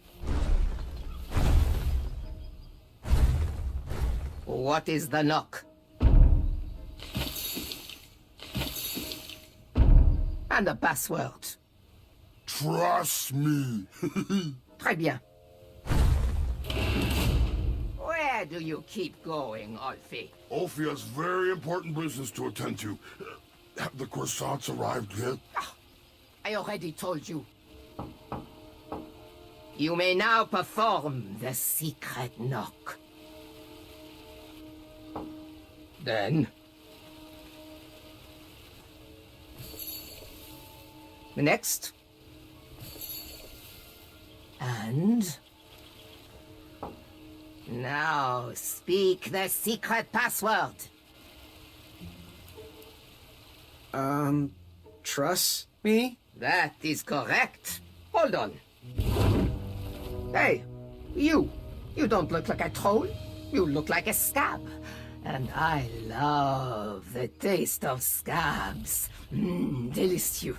What is the knock? And the password. Trust me. Très bien. Where do you keep going, Alfie? Ulfie has very important business to attend to. Have the croissants arrived yet? I already told you. You may now perform the secret knock. Then... Next. And... Now speak the secret password. Trust me? That is correct. Hold on. Hey, you don't look like a troll. You look like a scab. And I love the taste of scabs. Delicious.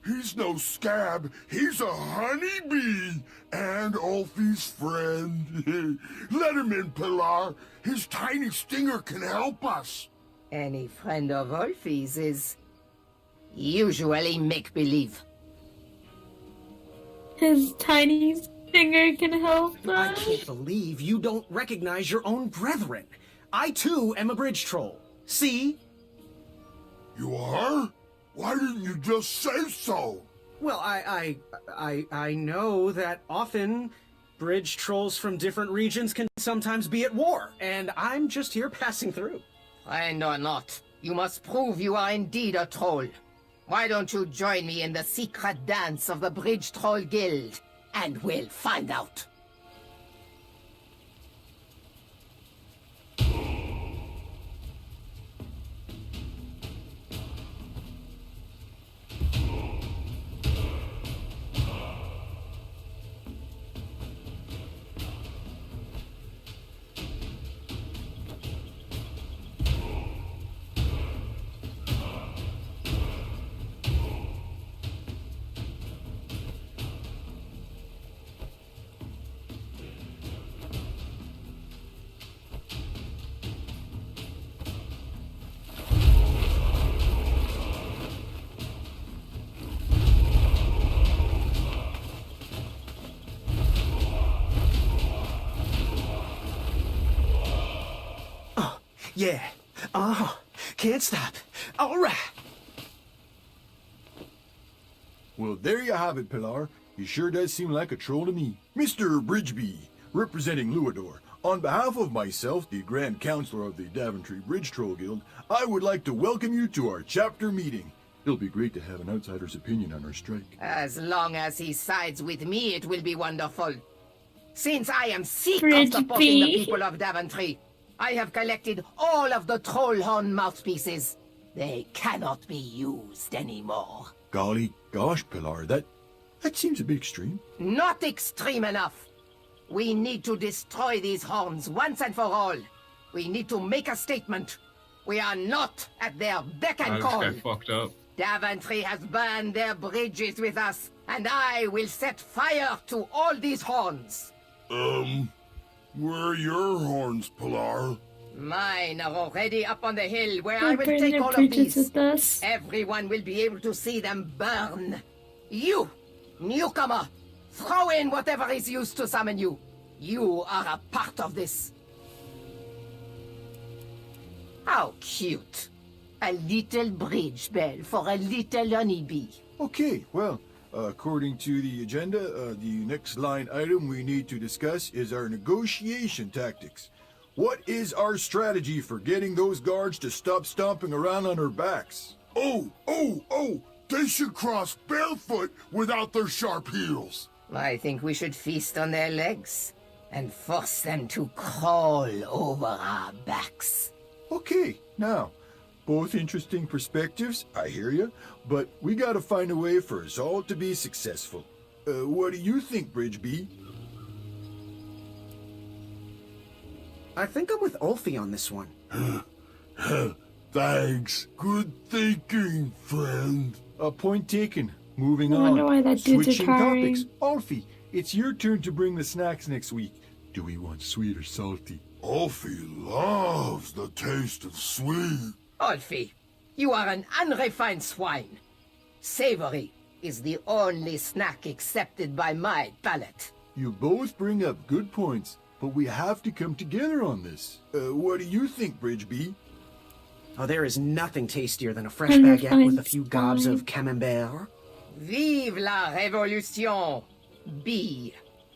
He's no scab. He's a honeybee. And Ulfie's friend. Let him in, Pilar. His tiny stinger can help us. Any friend of Ulfie's is usually make-believe. His tiny finger can help I us. can't believe you don't recognize your own brethren. I too am a bridge troll. See? You are? Why didn't you just say so? Well, I know that often bridge trolls from different regions can sometimes be at war, and I'm just here passing through. Friend or not, you must prove you are indeed a troll. Why don't you join me in the secret dance of the Bridge Troll Guild, and we'll find out. Yeah. Can't stop. All right. Well, there you have it, Pilar. He sure does seem like a troll to me. Mr. Bridgeby, representing Luador, on behalf of myself, the Grand Counselor of the Daventry Bridge Troll Guild, I would like to welcome you to our chapter meeting. It'll be great to have an outsider's opinion on our strike. As long as he sides with me, it will be wonderful. Since I am sick of Bridge supporting the B. people of Daventry, I have collected all of the troll horn mouthpieces. They cannot be used anymore. Golly gosh, Pilar, that seems a bit extreme. Not extreme enough. We need to destroy these horns once and for all. We need to make a statement. We are not at their beck and call. This guy fucked up. Daventry has burned their bridges with us, and I will set fire to all these horns. Where are your horns, Pilar? Mine are already up on the hill where They're I will burning take their all of bridges these. with us. Everyone will be able to see them burn. You, newcomer, throw in whatever is used to summon you. You are a part of this. How cute. A little bridge bell for a little honeybee. Okay, well, according to the agenda, the next line item we need to discuss is our negotiation tactics. What is our strategy for getting those guards to stop stomping around on our backs? Oh! They should cross barefoot without their sharp heels. I think we should feast on their legs and force them to crawl over our backs. Okay, now, both interesting perspectives, I hear you, but we gotta find a way for us all to be successful. What do you think, Bridge B? I think I'm with Ulfie on this one. Thanks. Good thinking, friend. Point taken. Moving I on. wonder why that dude's Switching retiring. topics. Alfie, it's your turn to bring the snacks next week. Do we want sweet or salty? Alfie loves the taste of sweet. Alfie, you are an unrefined swine. Savory is the only snack accepted by my palate. You both bring up good points, but we have to come together on this. What do you think, Bridge B? Oh, there is nothing tastier than a fresh I'm baguette fine, with a few gobs fine. of camembert. Vive la révolution! B.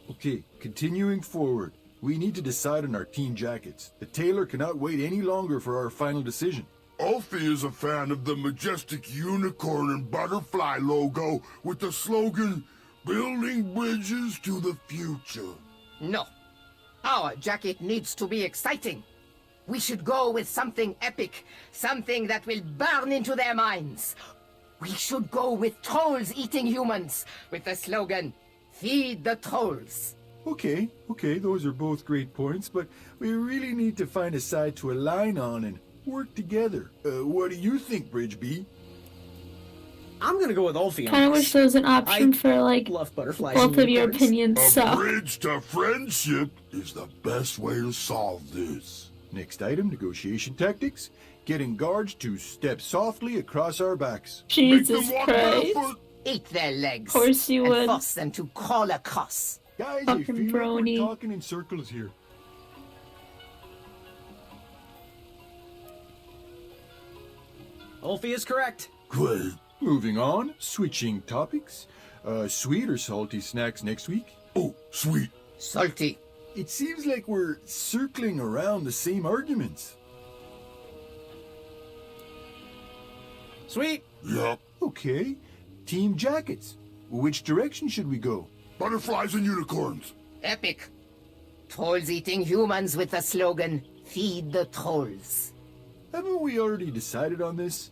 Okay, continuing forward. We need to decide on our team jackets. The tailor cannot wait any longer for our final decision. Alfie is a fan of the majestic unicorn and butterfly logo with the slogan, "Building bridges to the future." No. Our jacket needs to be exciting. We should go with something epic, something that will burn into their minds. We should go with trolls eating humans, with the slogan, "Feed the trolls." Okay, those are both great points, but we really need to find a side to align on and work together. What do you think, Bridge B? I'm gonna go with Ulfie on Kind of this. wish there was an option for like Love butterflies both and of your unicorns. opinions. A So bridge to friendship is the best way to solve this. Next item, negotiation tactics. Getting guards to step softly across our backs. Jesus walk Christ, barefoot. Eat their legs. of course you and would. force them to crawl across. Guys, I Fucking feel like brony. we're talking in circles here. Ulfie is correct. Great. Moving on, switching topics. Sweet or salty snacks next week? Oh, sweet. Salty. It seems like we're circling around the same arguments. Sweet. Yep. Okay, team jackets. Which direction should we go? Butterflies and unicorns. Epic. Trolls eating humans with the slogan, "Feed the trolls." Haven't we already decided on this?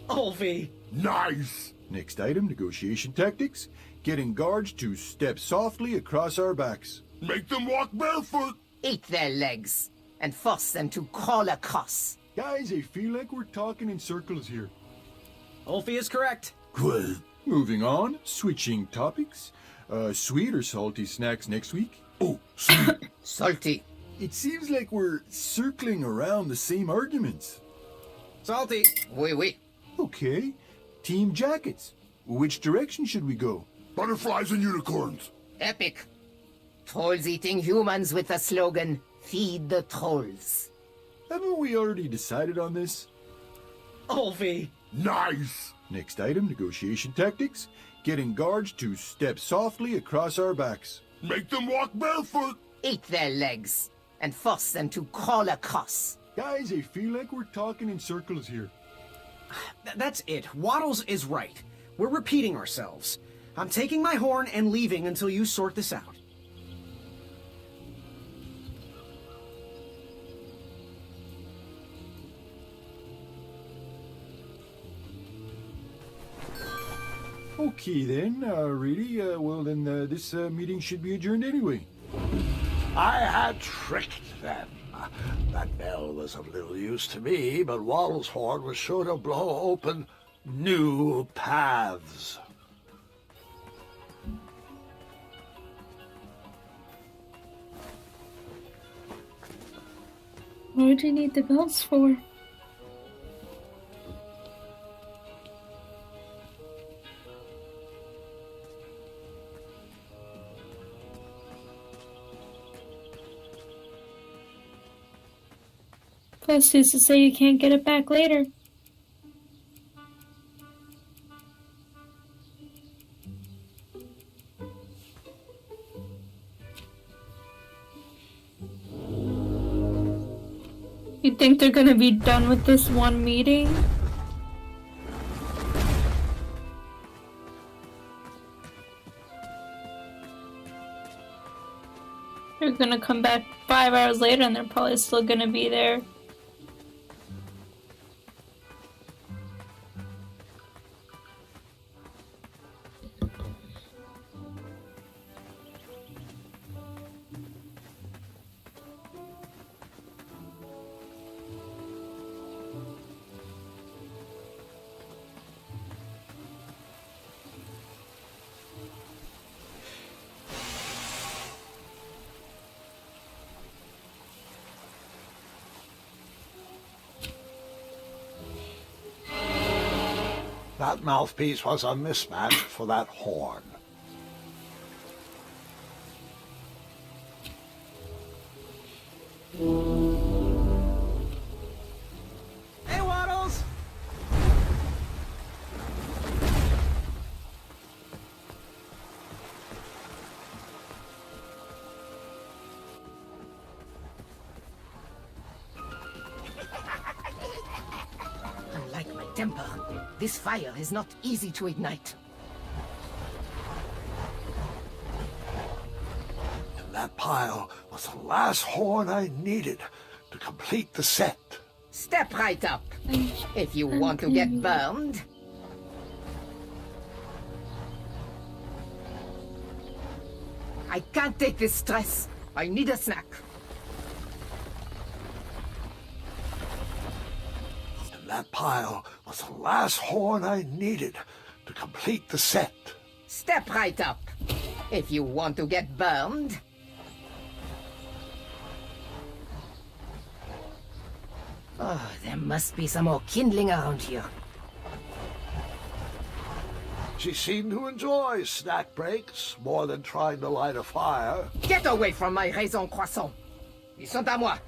Ulfie. Nice. Next item, negotiation tactics. Getting guards to step softly across our backs. Make them walk barefoot. Eat their legs and force them to crawl across. Guys, I feel like we're talking in circles here. Ulfie is correct. Great. Moving on, switching topics. Sweet or salty snacks next week? Oh, sweet. Salty. It seems like we're circling around the same arguments. Salty. Oui, oui. Okay, team jackets. Which direction should we go? Butterflies and unicorns. Epic. Trolls eating humans with the slogan, "Feed the trolls." Haven't we already decided on this? Ulfie. Nice. Next item, negotiation tactics. Getting guards to step softly across our backs. Make them walk barefoot. Eat their legs and force them to crawl across. Guys, I feel like we're talking in circles here. That's it. Waddles is right. We're repeating ourselves. I'm taking my horn and leaving until you sort this out. Okay then, really? Well then, this meeting should be adjourned anyway. I had tricked them. That bell was of little use to me, but Waddle's horn was sure to blow open new paths. What would you need the bells for? Plus, who's to say you can't get it back later? You think they're gonna be done with this one meeting? They're gonna come back 5 hours later and they're probably still gonna be there. That mouthpiece was a mismatch for that horn. Hey, Waddles! Unlike my temper, this fire is not easy to ignite. And that pile was the last horn I needed to complete the set. Step right up. If you want to get burned. I can't take this stress. I need a snack. And that pile was the last horn I needed to complete the set. Step right up. If you want to get burned. Oh, there must be some more kindling around here. She seemed to enjoy snack breaks more than trying to light a fire. Get away from my raisin croissant. Ils sont à moi.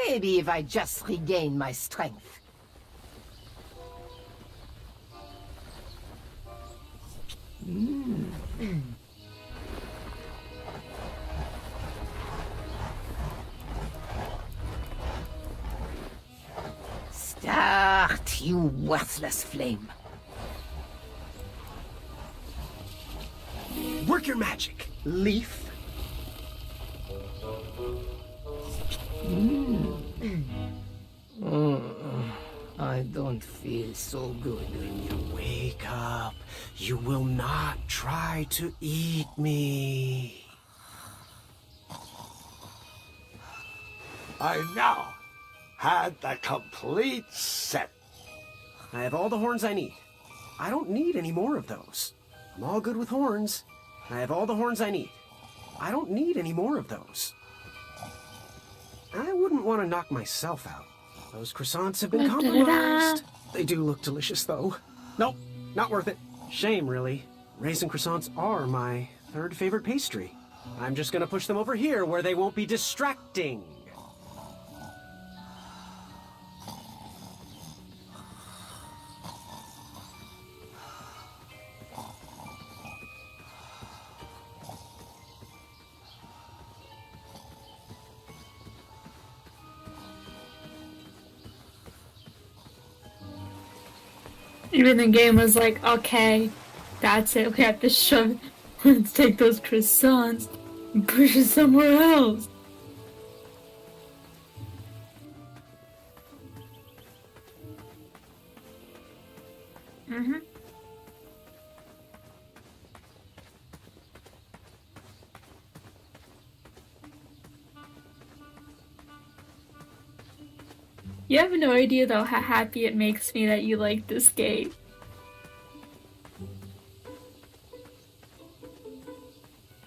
Maybe if I just regain my strength. Start, you worthless flame. Work your magic, leaf. I don't feel so good. When you wake up, you will not try to eat me. I now had the complete set. I have all the horns I need. I don't need any more of those. I'm all good with horns. I have all the horns I need. I don't need any more of those. I wouldn't want to knock myself out. Those croissants have been compromised. They do look delicious, though. Nope, not worth it. Shame, really. Raisin croissants are my third favorite pastry. I'm just gonna push them over here where they won't be distracting. Even the game was like, okay, that's it, we have to shove, let's take those croissants and push it somewhere else. You have no idea though how happy it makes me that you like this game.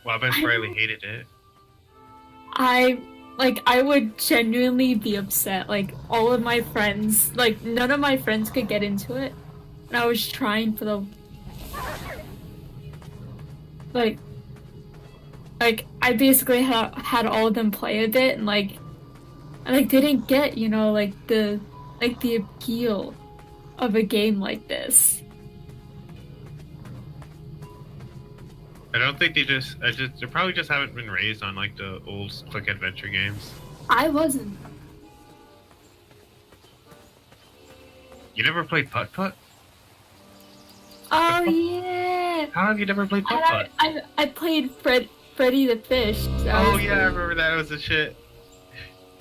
Well, I bet Riley hated it. I would genuinely be upset. Like, all of my friends, like, none of my friends could get into it. And I was trying for the... Like, I basically had all of them play a bit, and they didn't get, you know, the appeal of a game like this. I don't think they probably just haven't been raised on like the old click adventure games. I wasn't. You never played Putt Putt? Oh yeah. How have you never played Putt Putt? I played Freddy the Fish. So Oh yeah, I remember that. It was the shit.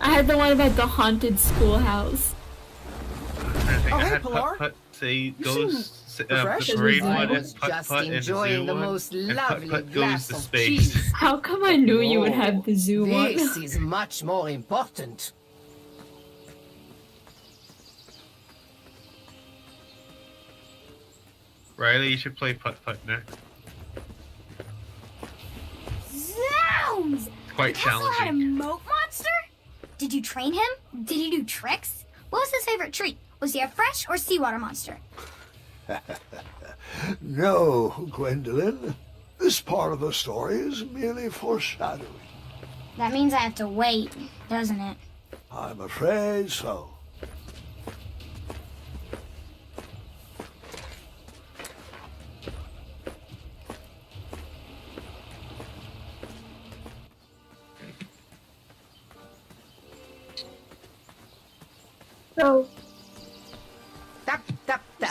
I had the one about the haunted schoolhouse. I hey, had Pilar. Putt Putt say goes the refreshed? parade I one was and Putt just Putt and the enjoying zoo the one, most and Putt lovely Putt goes glass to of space. cheese. How come I knew you would have the zoo one? This is much more important. Riley, you should play Putt Putt next. Zounds! Quite the castle had a challenging. moat monster? Did you train him? Did he do tricks? What was his favorite treat? Was he a fresh or seawater monster? No, Gwendolyn. This part of the story is merely foreshadowing. That means I have to wait, doesn't it? I'm afraid so.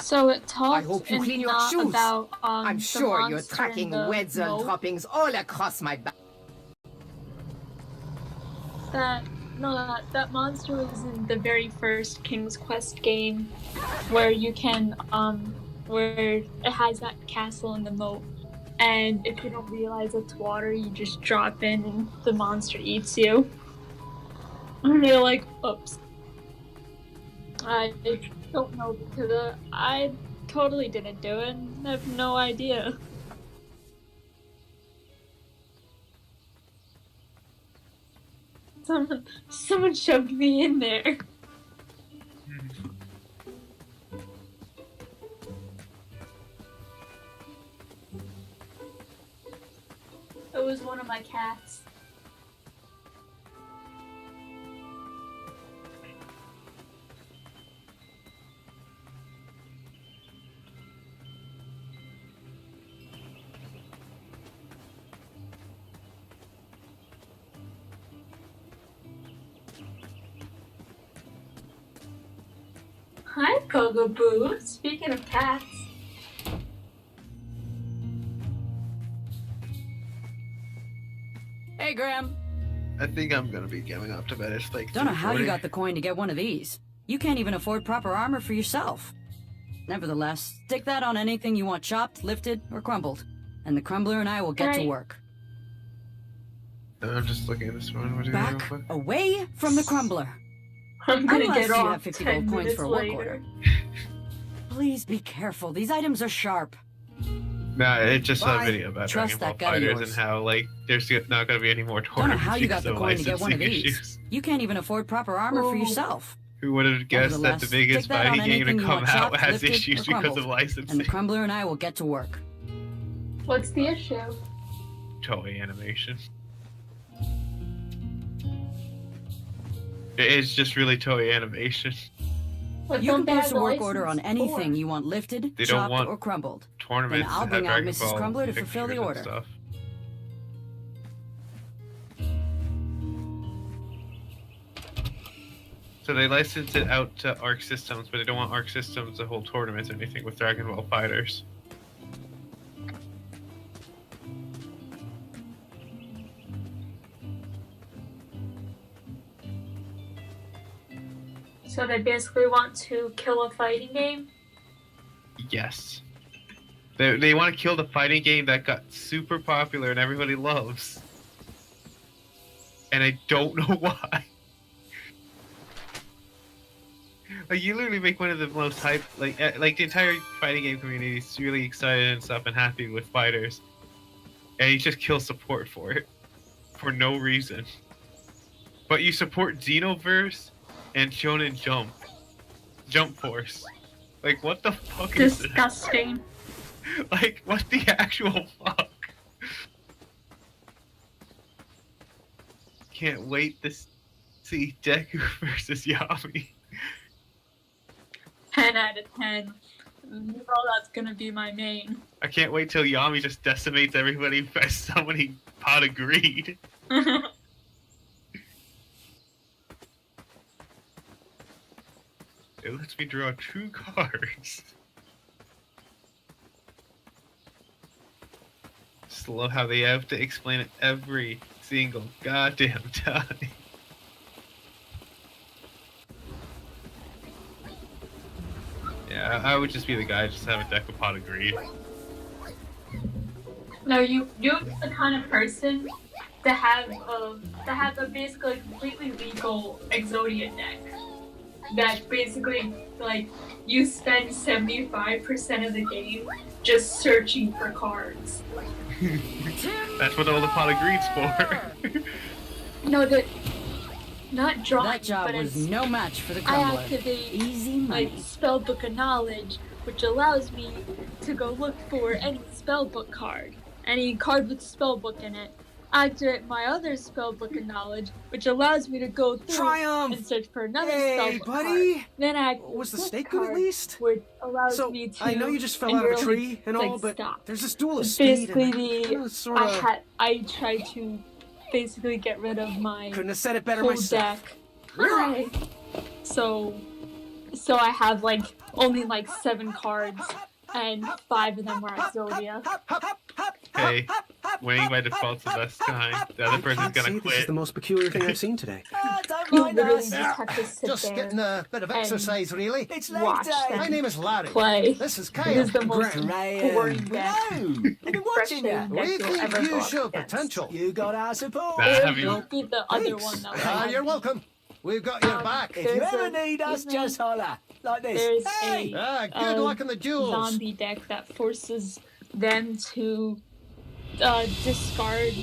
So it talks I hope you clean your shoes. about I'm the sure you're monster tracking in the Wetzel moat. droppings all across my back. That monster was in the very first King's Quest game, where you can where it has that castle in the moat, and if you don't realize it's water, you just drop in and the monster eats you. And you're like, oops. I don't know because I totally didn't do it. I have no idea. Someone shoved me in there. It was one of my cats. Hi, Pogo Boo. Speaking of cats. Hey, Graham. I think I'm gonna be going up to bed. It's like Don't know how you 3:40. got the coin to get one of these. You can't even afford proper armor for yourself. Nevertheless, stick that on anything you want chopped, lifted, or crumbled. And the crumbler and I will get to Right. work. I'm just looking at this one. What do you Back away from the crumbler. I'm gonna Unless get you off have 50 10 gold coins minutes for a work later. order. Please be careful. These items are sharp. Nah, it just saw a Bye. video about Trust Dragon that Ball gut of Fighters yours. and how like there's not gonna be any more Don't know tournaments. how you got the because of coin to get one of licensing these. issues. You can't even afford proper armor for yourself. Who would have guessed that the Nevertheless, biggest stick that on fighting game to anything you come want out chopped, has lifted, issues or because of crumbled. licensing? And the crumbler and I will get to work. What's the issue? Toei animation. It's just really Toei animation. But You don't can they place have a the work order on license anything for? you want lifted, They don't chopped, want or crumbled. Tournaments Then I'll that bring have out Dragon Mrs. Ball Crumbler to fulfill the pictures and order. stuff. So they license it out to Arc Systems, but they don't want Arc Systems to hold tournaments or anything with Dragon Ball Fighters. So they basically want to kill a fighting game? Yes. They want to kill the fighting game that got super popular and everybody loves. And I don't know why. Like, you literally make one of the most hype, like the entire fighting game community is really excited and stuff and happy with fighters, and you just kill support for it, for no reason. But you support Xenoverse and Shonen Jump Force. Like, what the fuck is this? Disgusting. Like, what the actual fuck? Can't wait to see Deku versus Yami. 10 out of 10. You know that's gonna be my main. I can't wait till Yami just decimates everybody by summoning Pot of Greed. It lets me draw 2 cards. Just love how they have to explain it every single goddamn time. Yeah, I would just be the guy, just have a deck of Pot of Greed. No, you're the kind of person to have a basically completely legal Exodia deck. That basically, like, you spend 75% of the game just searching for cards. That's what all the Pot of Greed's for. No, not drawing, That job but was it's, no match for the I crumbler. activate Easy money. like Spellbook of Knowledge, which allows me to go look for any spellbook card, any card with spellbook in it. I activate my other Spellbook of Knowledge, which allows me to go through Triumph! and search for another Hey, spellbook buddy! card. Then I Was the flip steak good at card, least? Which allows So, me to. I know you just fell and out of a you're tree and like, all, but stop. there's this duel of It's speed basically and the sorta... I tried to basically get rid of my Couldn't have said it better whole myself. deck. Hi. So I have like only like 7 cards, and 5 of them were Exodia. Hey, winning by default's the best kind. The other person's gonna See, this is quit. the most peculiar thing I've seen today. You literally just have to sit Just there getting a bit of and exercise, really. It's watch them My name is Larry. play. This is It Kyle. is the most Graham. boring deck. I've been watching you. deck We you'll think ever go you up show against. potential. You got our support. It Have you- won't be the other one though. Ah, you're welcome. We've got your back. If you There's ever a- need us, excuse me. just holler. Like this. There's Hey! Ah, good luck in the duels. zombie deck that forces them to discard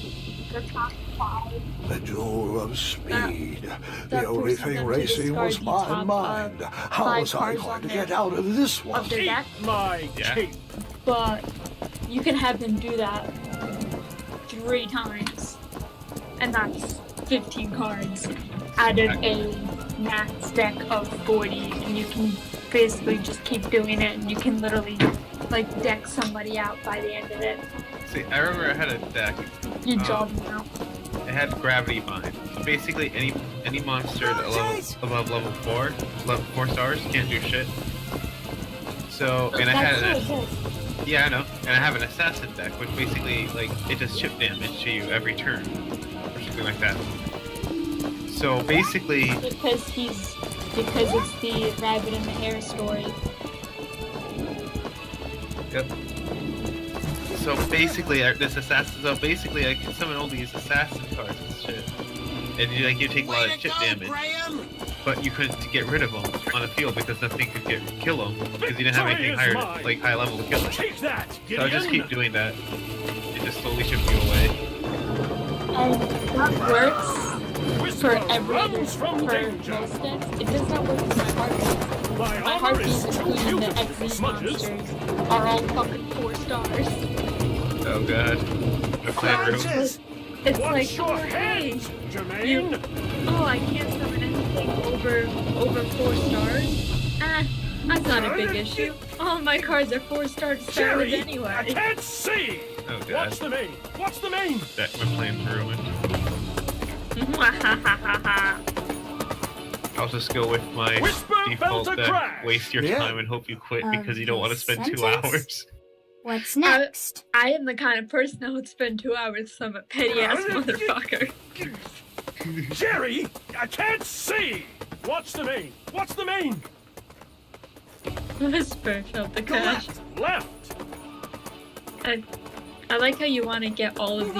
the top 5. The duel of speed. that The only forces thing them to racing was discard the my top, mind. How 5 was I cards going on to their- get out of this one? of their deck. My Yeah. cape. But you can have them do that 3 times, and that's 15 cards out of a max deck of 40, and you can basically just keep doing it, and you can literally like deck somebody out by the end of it. See, I remember I had a deck. You draw them out. It had gravity bind. So basically, any monster at above level 4 stars can't do shit. So, and I had That's an, what it is. yeah, I know, and I have an assassin deck, which basically like it does chip damage to you every turn, or something like that. So basically, Because it's the rabbit and the hare story. yep. So basically, I can summon all these assassin cards and shit, and you take a lot of chip damage. But you couldn't get rid of them on the field because nothing could kill them because you didn't have anything higher, like high level to kill them. Take that, So I just keep doing that. It just slowly chips you away. And that works for every other for most decks. It does not work for my heartbeat. My heartbeats, including the XZ monsters, are all fucking 4 stars. Oh god. I'm playing room. It's Watch like, your oh, hey, hands, Jermaine. I can't summon anything over 4 stars. That's not a big issue. All my cards are 4-star started Jerry, anyway. I can't see. Oh god. What's the main? What's the main? That we're playing ruin. I'll just go with my Whisper default felt a deck. crack. Waste your Yeah. time and hope you quit because you don't want to spend 2 sentence? hours. What's next? I am the kind of person that would spend 2 hours some petty ass motherfucker. Jerry, I can't see. What's the main? What's the main? Whisper felt the crash. Left. I like how you want to get all of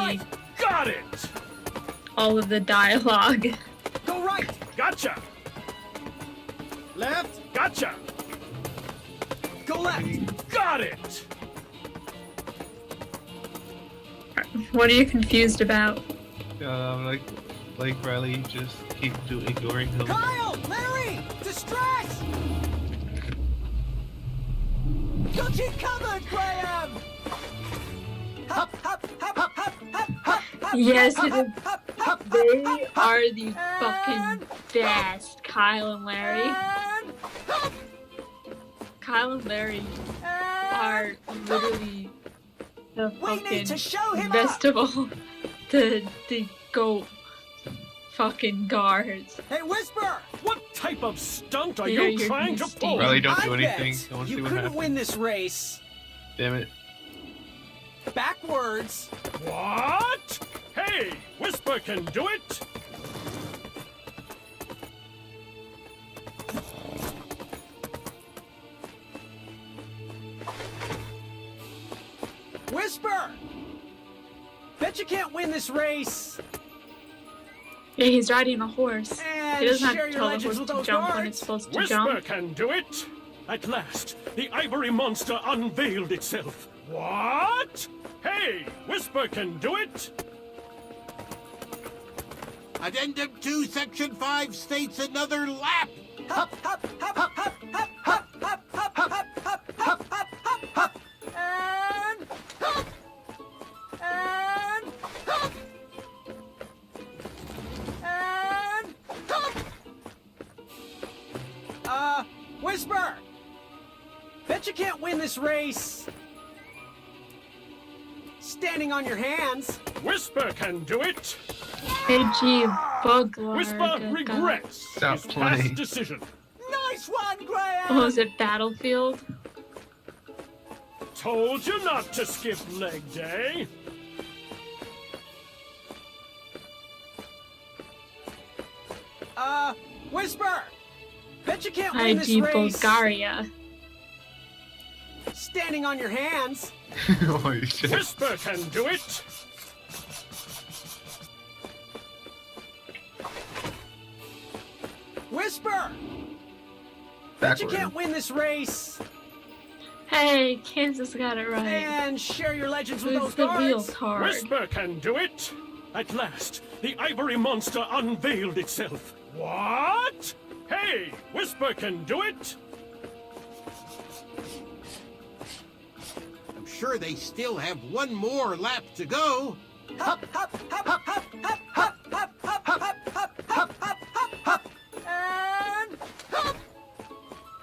Got it. the dialogue. Go right. Gotcha. Left. Got Gotcha! Go left! Got it! What are you confused about? Like Riley, just keep ignoring him. Kyle! Larry! Distress! Got you covered, Graham! Hop, hop, hop, hop, hop, hop, hop, hop, Yes, hop, it hop, is. hop, hop, They hop, are the fucking best, Kyle and Larry. Kyle and Larry are literally the fucking best of all the GOAT fucking guards. Hey, Whisper! What type of stunt are Yeah, you you're trying to misty. pull? Riley, don't do I anything. bet I want to see you what couldn't happens. win this race. Damn it. Backwards. What? Hey, Whisper can do it! Whisper! Bet you can't win this race. Yeah, he's riding a horse. And He doesn't have share to your tell the legends horse with to those jump when guards. it's supposed to Whisper jump. can do it! At last, the ivory monster unveiled itself. What? Hey, Whisper can do it! Addendum 2, Section 5 states another lap. Hop, hop, hop, hop, hop, hop, hop, hop, hop, hop, hop, hop, hop, hop, hop. And hop. And hop. And hop. Whisper! Bet you can't win this race. Standing on your hands. Whisper can do it! AG Bugler. Whisper good regrets Stop his playing. past decision. Nice one, Graham! God. Oh, is it Battlefield? Told you not to skip leg day. Whisper! Bet you can't win this IG race. Bulgaria. Standing on your hands. Holy shit. Whisper can do it! Whisper! Bet you Backward. can't win this race. Hey, Kansas got it right. And share your legends with Who's those the real guards. card? Whisper can do it! At last, the ivory monster unveiled itself. What? Hey, Whisper can do it! I'm sure they still have one more lap to go. Hop, hop, hop, hop, hop, hop, hop, hop, hop, hop, hop, hop, hop, hop, hop. And hop.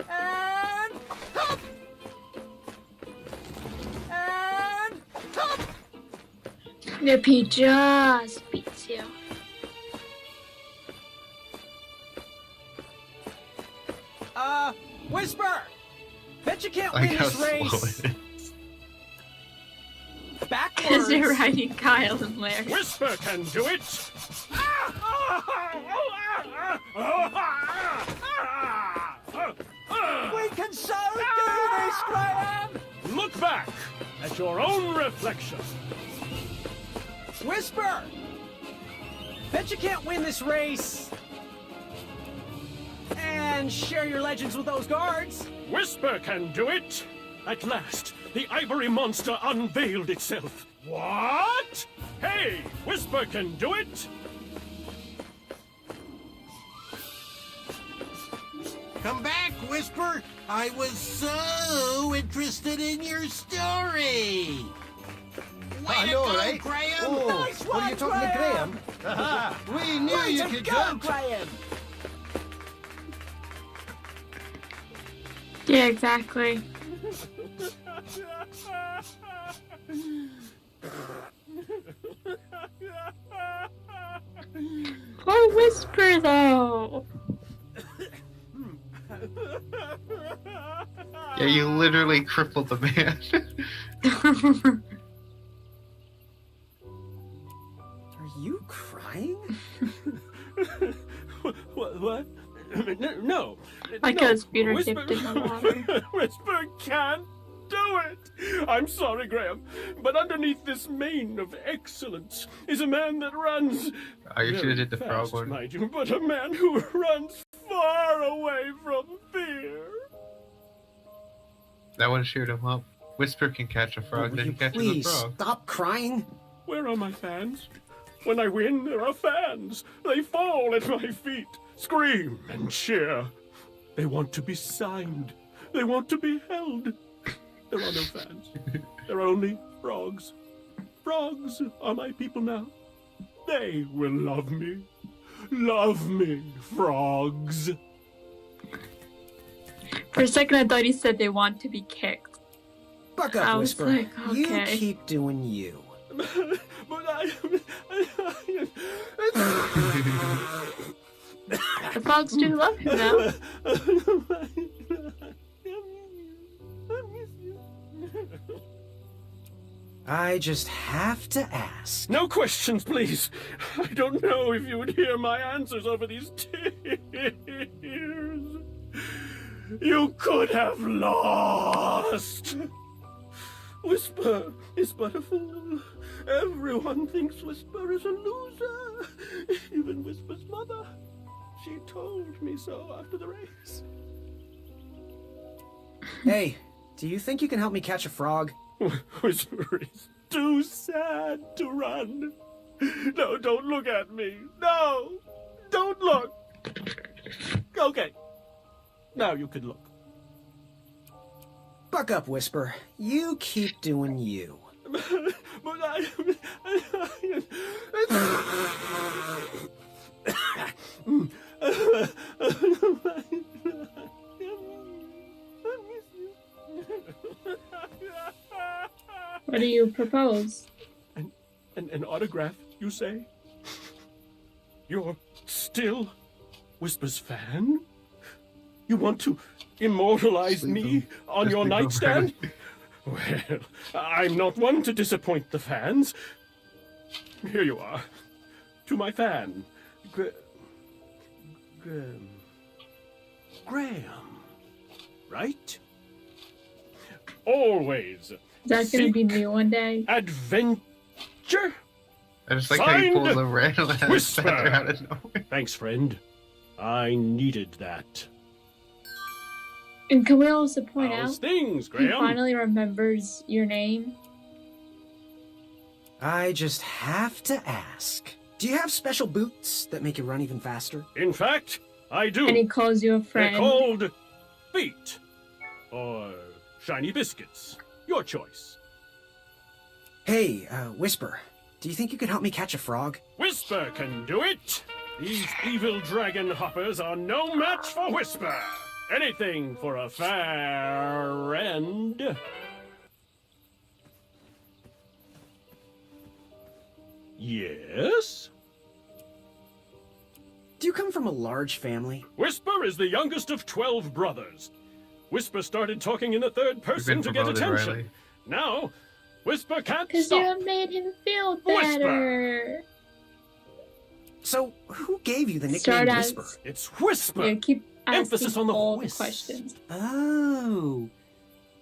And hop. And hop. Nippy just beats you. Whisper! Bet you can't Like win how this slow race. it is. Backwards. Because you're riding Kyle and Larry. Whisper can do it! We can so do this, Graham! Look back at your own reflection. Whisper! Bet you can't win this race. And share your legends with those guards. Whisper can do it! At last, the ivory monster unveiled itself. What? Hey, Whisper can do it! Come back, Whisper. I was so interested in your story. I know, right? Graham. Oh, Nice were you one, talking to Graham. Graham? Aha, we knew Way you to could go, jump. Graham! Yeah, exactly. Poor Whisper, though. Yeah, you literally crippled the man. Are you crying? What? No. Like no. his feet are Whisper, dipped in the water. Whisper can't do it. I'm sorry, Graham, but underneath this mane of excellence is a man that runs. Oh, you should have very did the frog fast, one. mind you, but a man who runs far away from fear. That would have cheered him up. Whisper can catch a frog, Will then you he catches a please frog. stop crying? Where are my fans? When I win, there are fans. They fall at my feet, scream and cheer. They want to be signed. They want to be held. There are no fans. There are only frogs. Frogs are my people now. They will love me. Love me, frogs. For a second, I thought he said they want to be kicked. Buck I up, was Whisper. like, You okay. keep doing you. But The frogs do love him now. I just have to ask. No questions, please. I don't know if you would hear my answers over these tears. You could have lost. Whisper is but a fool. Everyone thinks Whisper is a loser. Even Whisper's mother. She told me so after the race. Hey, do you think you can help me catch a frog? Whisper is too sad to run. No, don't look at me. No, don't look. Okay, now you can look. Buck up, Whisper. You keep doing you. But What do you propose? An autograph, you say? You're still Whisper's fan? You want to immortalize me on your nightstand? Well, I'm not one to disappoint the fans. Here you are. To my fan, Graham. Right? Always. Is that gonna be me one day? Adventure? I just like how he pulls a random ass Whisper. feather out of nowhere. Thanks, friend. I needed that. And can we also point How's out things, he Graham? finally remembers your name? I just have to ask. Do you have special boots that make you run even faster? In fact, I do. And he calls you a friend. They're called feet. Or shiny biscuits. Your choice. Hey, Whisper, do you think you could help me catch a frog? Whisper can do it. These evil dragon hoppers are no match for Whisper. Anything for a friend. Yes? Do you come from a large family? Whisper is the youngest of 12 brothers. Whisper started talking in the third person to get promoted, attention. Riley. Now, Whisper can't Because stop. you made him feel Whisper. better. So, who gave you the Start nickname as- Whisper? It's Whisper. Yeah, keep asking Emphasis on the all whis. the questions. Oh.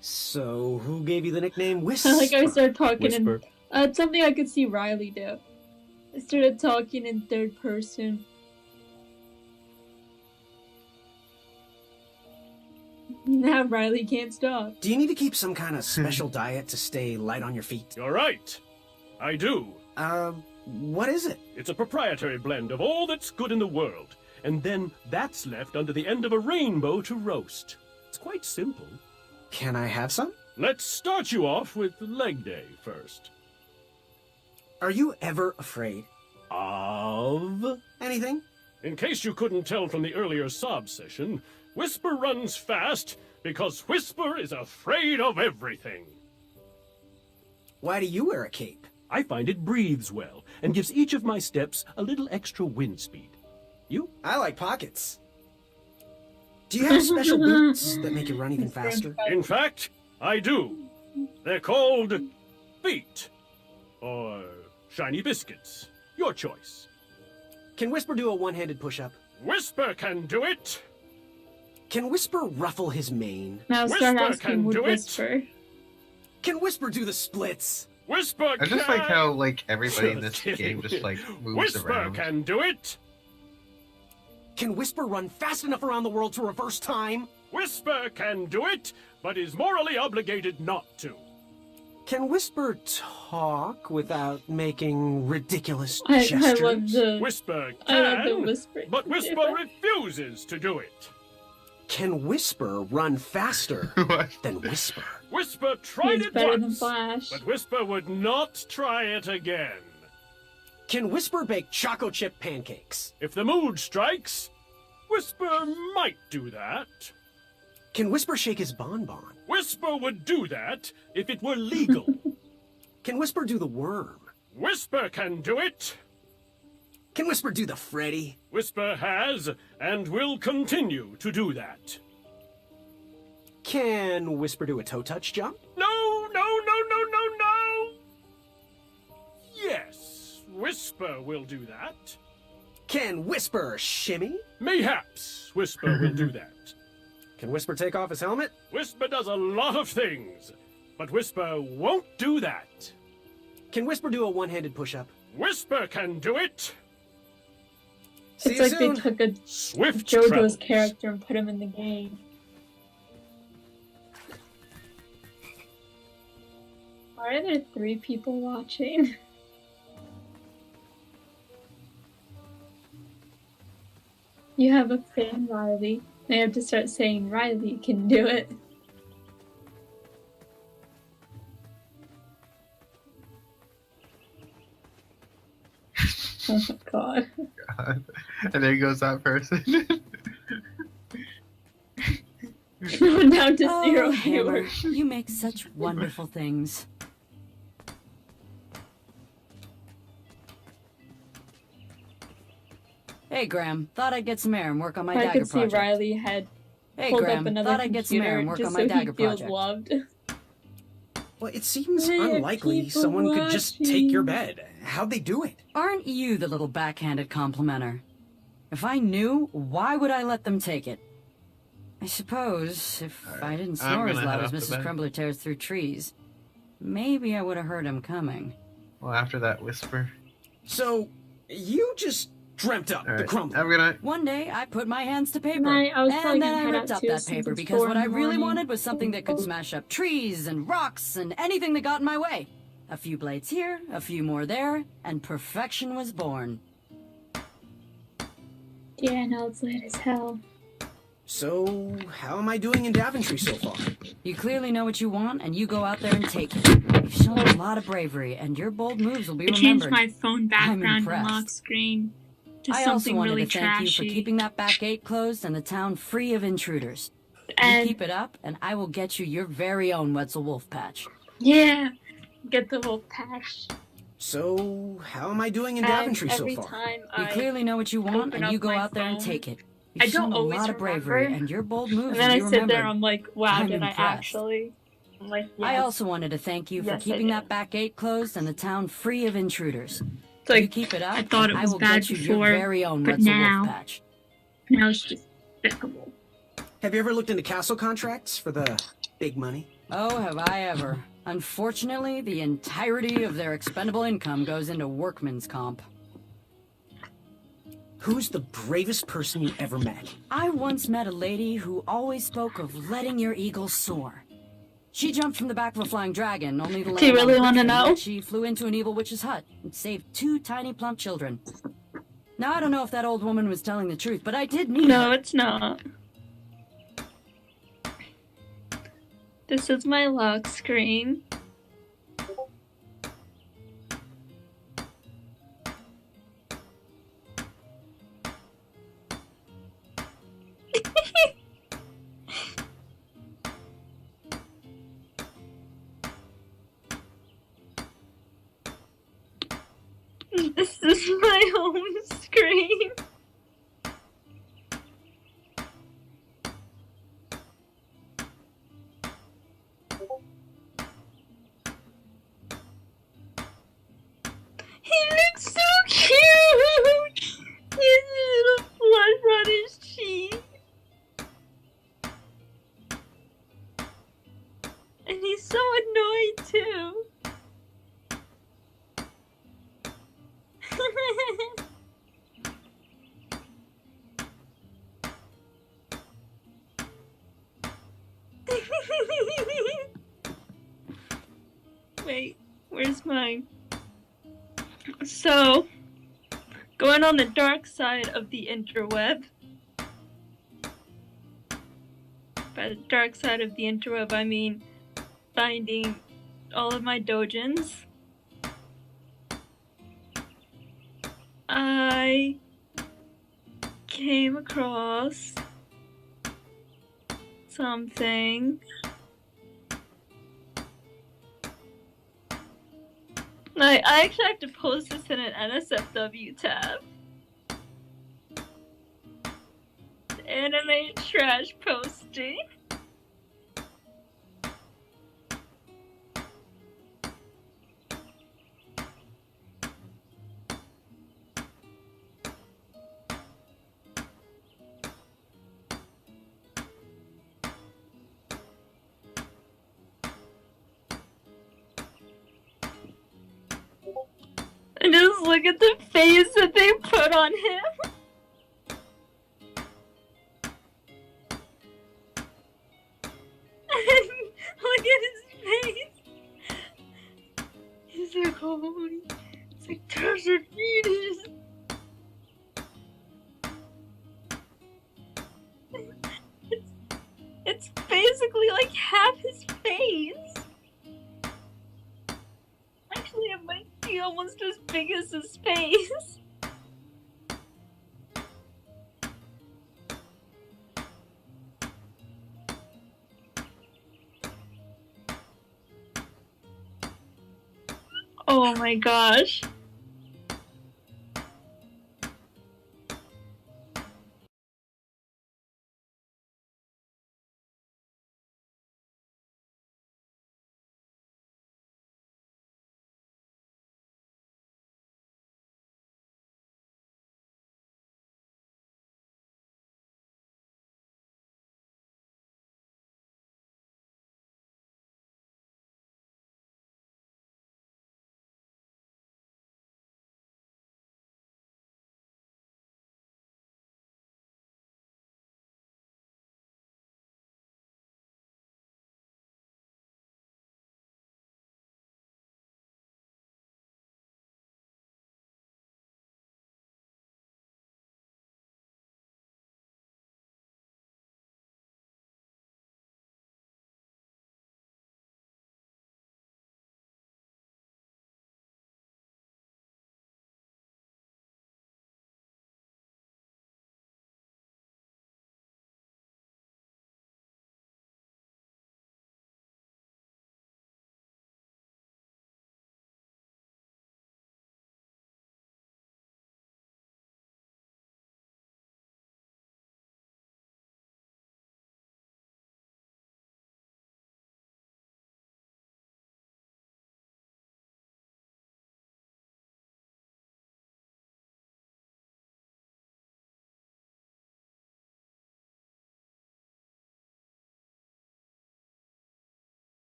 So, who gave you the nickname Whisper? Like I started talking Whisper. in... it's something I could see Riley do. I started talking in third person. Now Riley can't stop. Do you need to keep some kind of special diet to stay light on your feet? You're right. I do. What is it? It's a proprietary blend of all that's good in the world. And then that's left under the end of a rainbow to roast. It's quite simple. Can I have some? Let's start you off with leg day first. Are you ever afraid? Of? Anything? In case you couldn't tell from the earlier sob session, Whisper runs fast because Whisper is afraid of everything. Why do you wear a cape? I find it breathes well and gives each of my steps a little extra wind speed. You? I like pockets. Do you have special boots that make you run even faster? In fact, I do. They're called feet. Or shiny biscuits. Your choice. Can Whisper do a one-handed push-up? Whisper can do it. Can Whisper ruffle his mane? Now start Whisper asking can with do it. Whisper. Can Whisper do the splits? Whisper I just can. like how like everybody in this Just kidding. game just like moves Whisper around. can do it. Can Whisper run fast enough around the world to reverse time? Whisper can do it, but is morally obligated not to. Can Whisper talk without making ridiculous I gestures? love the Whisper I love the can, Whisper. but Whisper refuses to do it. Can Whisper run faster than Whisper? Whisper tried He's it better than once, Flash. but Whisper would not try it again. Can Whisper bake choco chip pancakes? If the mood strikes, Whisper might do that. Can Whisper shake his bonbon? Whisper would do that if it were legal. Can Whisper do the worm? Whisper can do it. Can Whisper do the Freddy? Whisper has and will continue to do that. Can Whisper do a toe touch jump? No, no, no, no, no, no! Yes, Whisper will do that. Can Whisper shimmy? Mayhaps Whisper will do that. Can Whisper take off his helmet? Whisper does a lot of things, but Whisper won't do that. Can Whisper do a one-handed push-up? Whisper can do it. See It's you like soon. they took a Swift JoJo's travels. character and put him in the game. Why are there 3 people watching? You have a fan, Riley. They have to start saying Riley can do it. Oh my god. God. And there goes that person. Down to 0 Oh, Hammer, viewers. you make such wonderful things. Hey, Graham. Thought I'd get some air and work on my I dagger could see project. Riley had Hey, pulled Graham. up another Thought I'd get some computer air and work just on so my dagger he feels project. loved. Well, it seems Hey, unlikely people someone could just take your watching. bed. How'd they do it? Aren't you the little backhanded complimenter? If I knew, why would I let them take it? I suppose if I didn't I'm snore as gonna loud head as off to Mrs. bed. Crumbler tears through trees, maybe I would have heard him coming. Well, after that Whisper. So, you just dreamt up the Alright, crumble. have a good night. One day, I put my hands to paper, Night, I was probably and then gonna I head ripped out up too, that since paper it's because 4 what in I the really morning. wanted was something that could smash up trees and rocks and anything that got in my way. A few blades here, a few more there, and perfection was born. Yeah, now it's late as hell. So, how am I doing in Daventry so far? You clearly know what you want, and you go out there and take it. You've shown a lot of bravery, and your bold moves will be I changed remembered. my phone I'm background and impressed. lock screen to I also something wanted really to thank you trashy. for keeping that back gate closed and the town free of intruders. And- You keep it up, and I will get you your very own Wetzel Wolf patch. Yeah, get the whole patch. So, how am I doing in And Daventry so every far? time You I clearly know what you want, open and you up go my out there and phone, take it. I You've don't shown a always lot of bravery, remember. and your bold moves And then will I be sit there and remembered. I'm like, wow, I'm did I impressed. actually? I'm like, I yes. also wanted to thank you for Yes, I keeping did. that back gate closed and the town free of intruders. like, you keep it up, I thought it and was I will bad get you before, your very own but Wetzel now- Wolf patch. Now it's just despicable. Have you ever looked into castle contracts for the big money? Oh, have I ever. Unfortunately, the entirety of their expendable income goes into workman's comp. Who's the bravest person you ever met? I once met a lady who always spoke of letting your eagle soar. She jumped from the back of a flying dragon, only to land Do you really on a wanna griffin, know? yet she flew into an evil witch's hut and saved 2 tiny plump children. Now, I don't know if that old woman was telling the truth, but I did meet No, her. it's not. This is my lock screen. This is my home screen. He looks so cute! He has a little flush on his cheek. And he's so annoyed too. Wait, where's mine? So, going on the dark side of the interweb. By the dark side of the interweb, I mean finding all of my dojins. I came across something. I actually have to post this in an NSFW tab. Anime trash posting. And just look at the face that they put on him. And look at his face. He's like, oh, it's like treasure fetus. It's basically like half his face. Actually, it might be almost as big as his face. Oh my gosh.